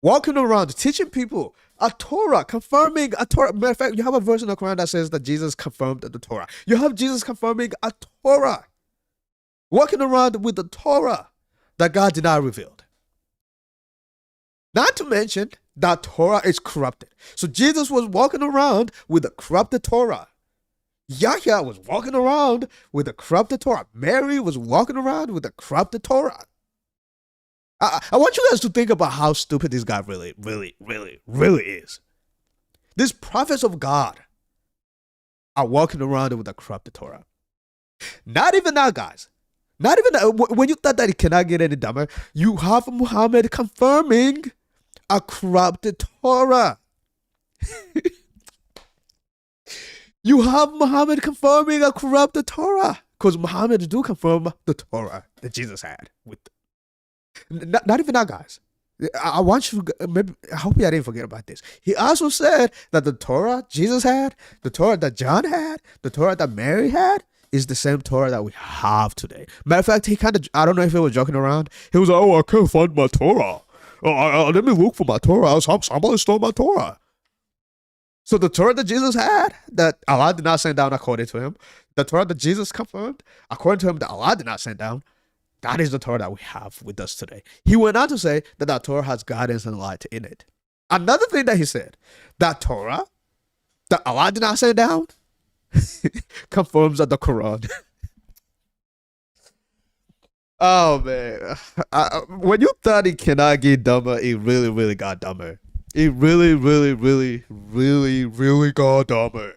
walking around teaching people a Torah, confirming a Torah. Matter of fact, you have a verse in the Quran that says that Jesus confirmed the Torah. You have Jesus confirming a Torah, walking around with the Torah that God did not reveal. Not to mention that Torah is corrupted. So Jesus was walking around with a corrupted Torah. Yahya was walking around with a corrupted Torah. Mary was walking around with a corrupted Torah. I want you guys to think about how stupid this guy really is. These prophets of God are walking around with a corrupted Torah. Not even that, guys. Not even that. When you thought that it cannot get any dumber, you have Muhammad confirming a corrupted Torah. You have Muhammad confirming a corrupted Torah. Because Muhammad do confirm the Torah that Jesus had. Not even that, guys. I want you to, maybe, I hope I didn't forget about this. He also said that the Torah Jesus had, the Torah that John had, the Torah that Mary had, is the same Torah that we have today. Matter of fact, he kind of, I don't know if he was joking around. He was like, oh, I can't find my Torah. Let me look for my Torah. Somebody stole my Torah. So the Torah that Jesus had, that Allah did not send down according to him, the Torah that Jesus confirmed, according to him, that Allah did not send down, that is the Torah that we have with us today. He went on to say that that Torah has guidance and light in it. Another thing that he said, that Torah that Allah did not send down confirms that the Quran. Oh, man. When you thought it cannot get dumber, it really got dumber. It really got dumber.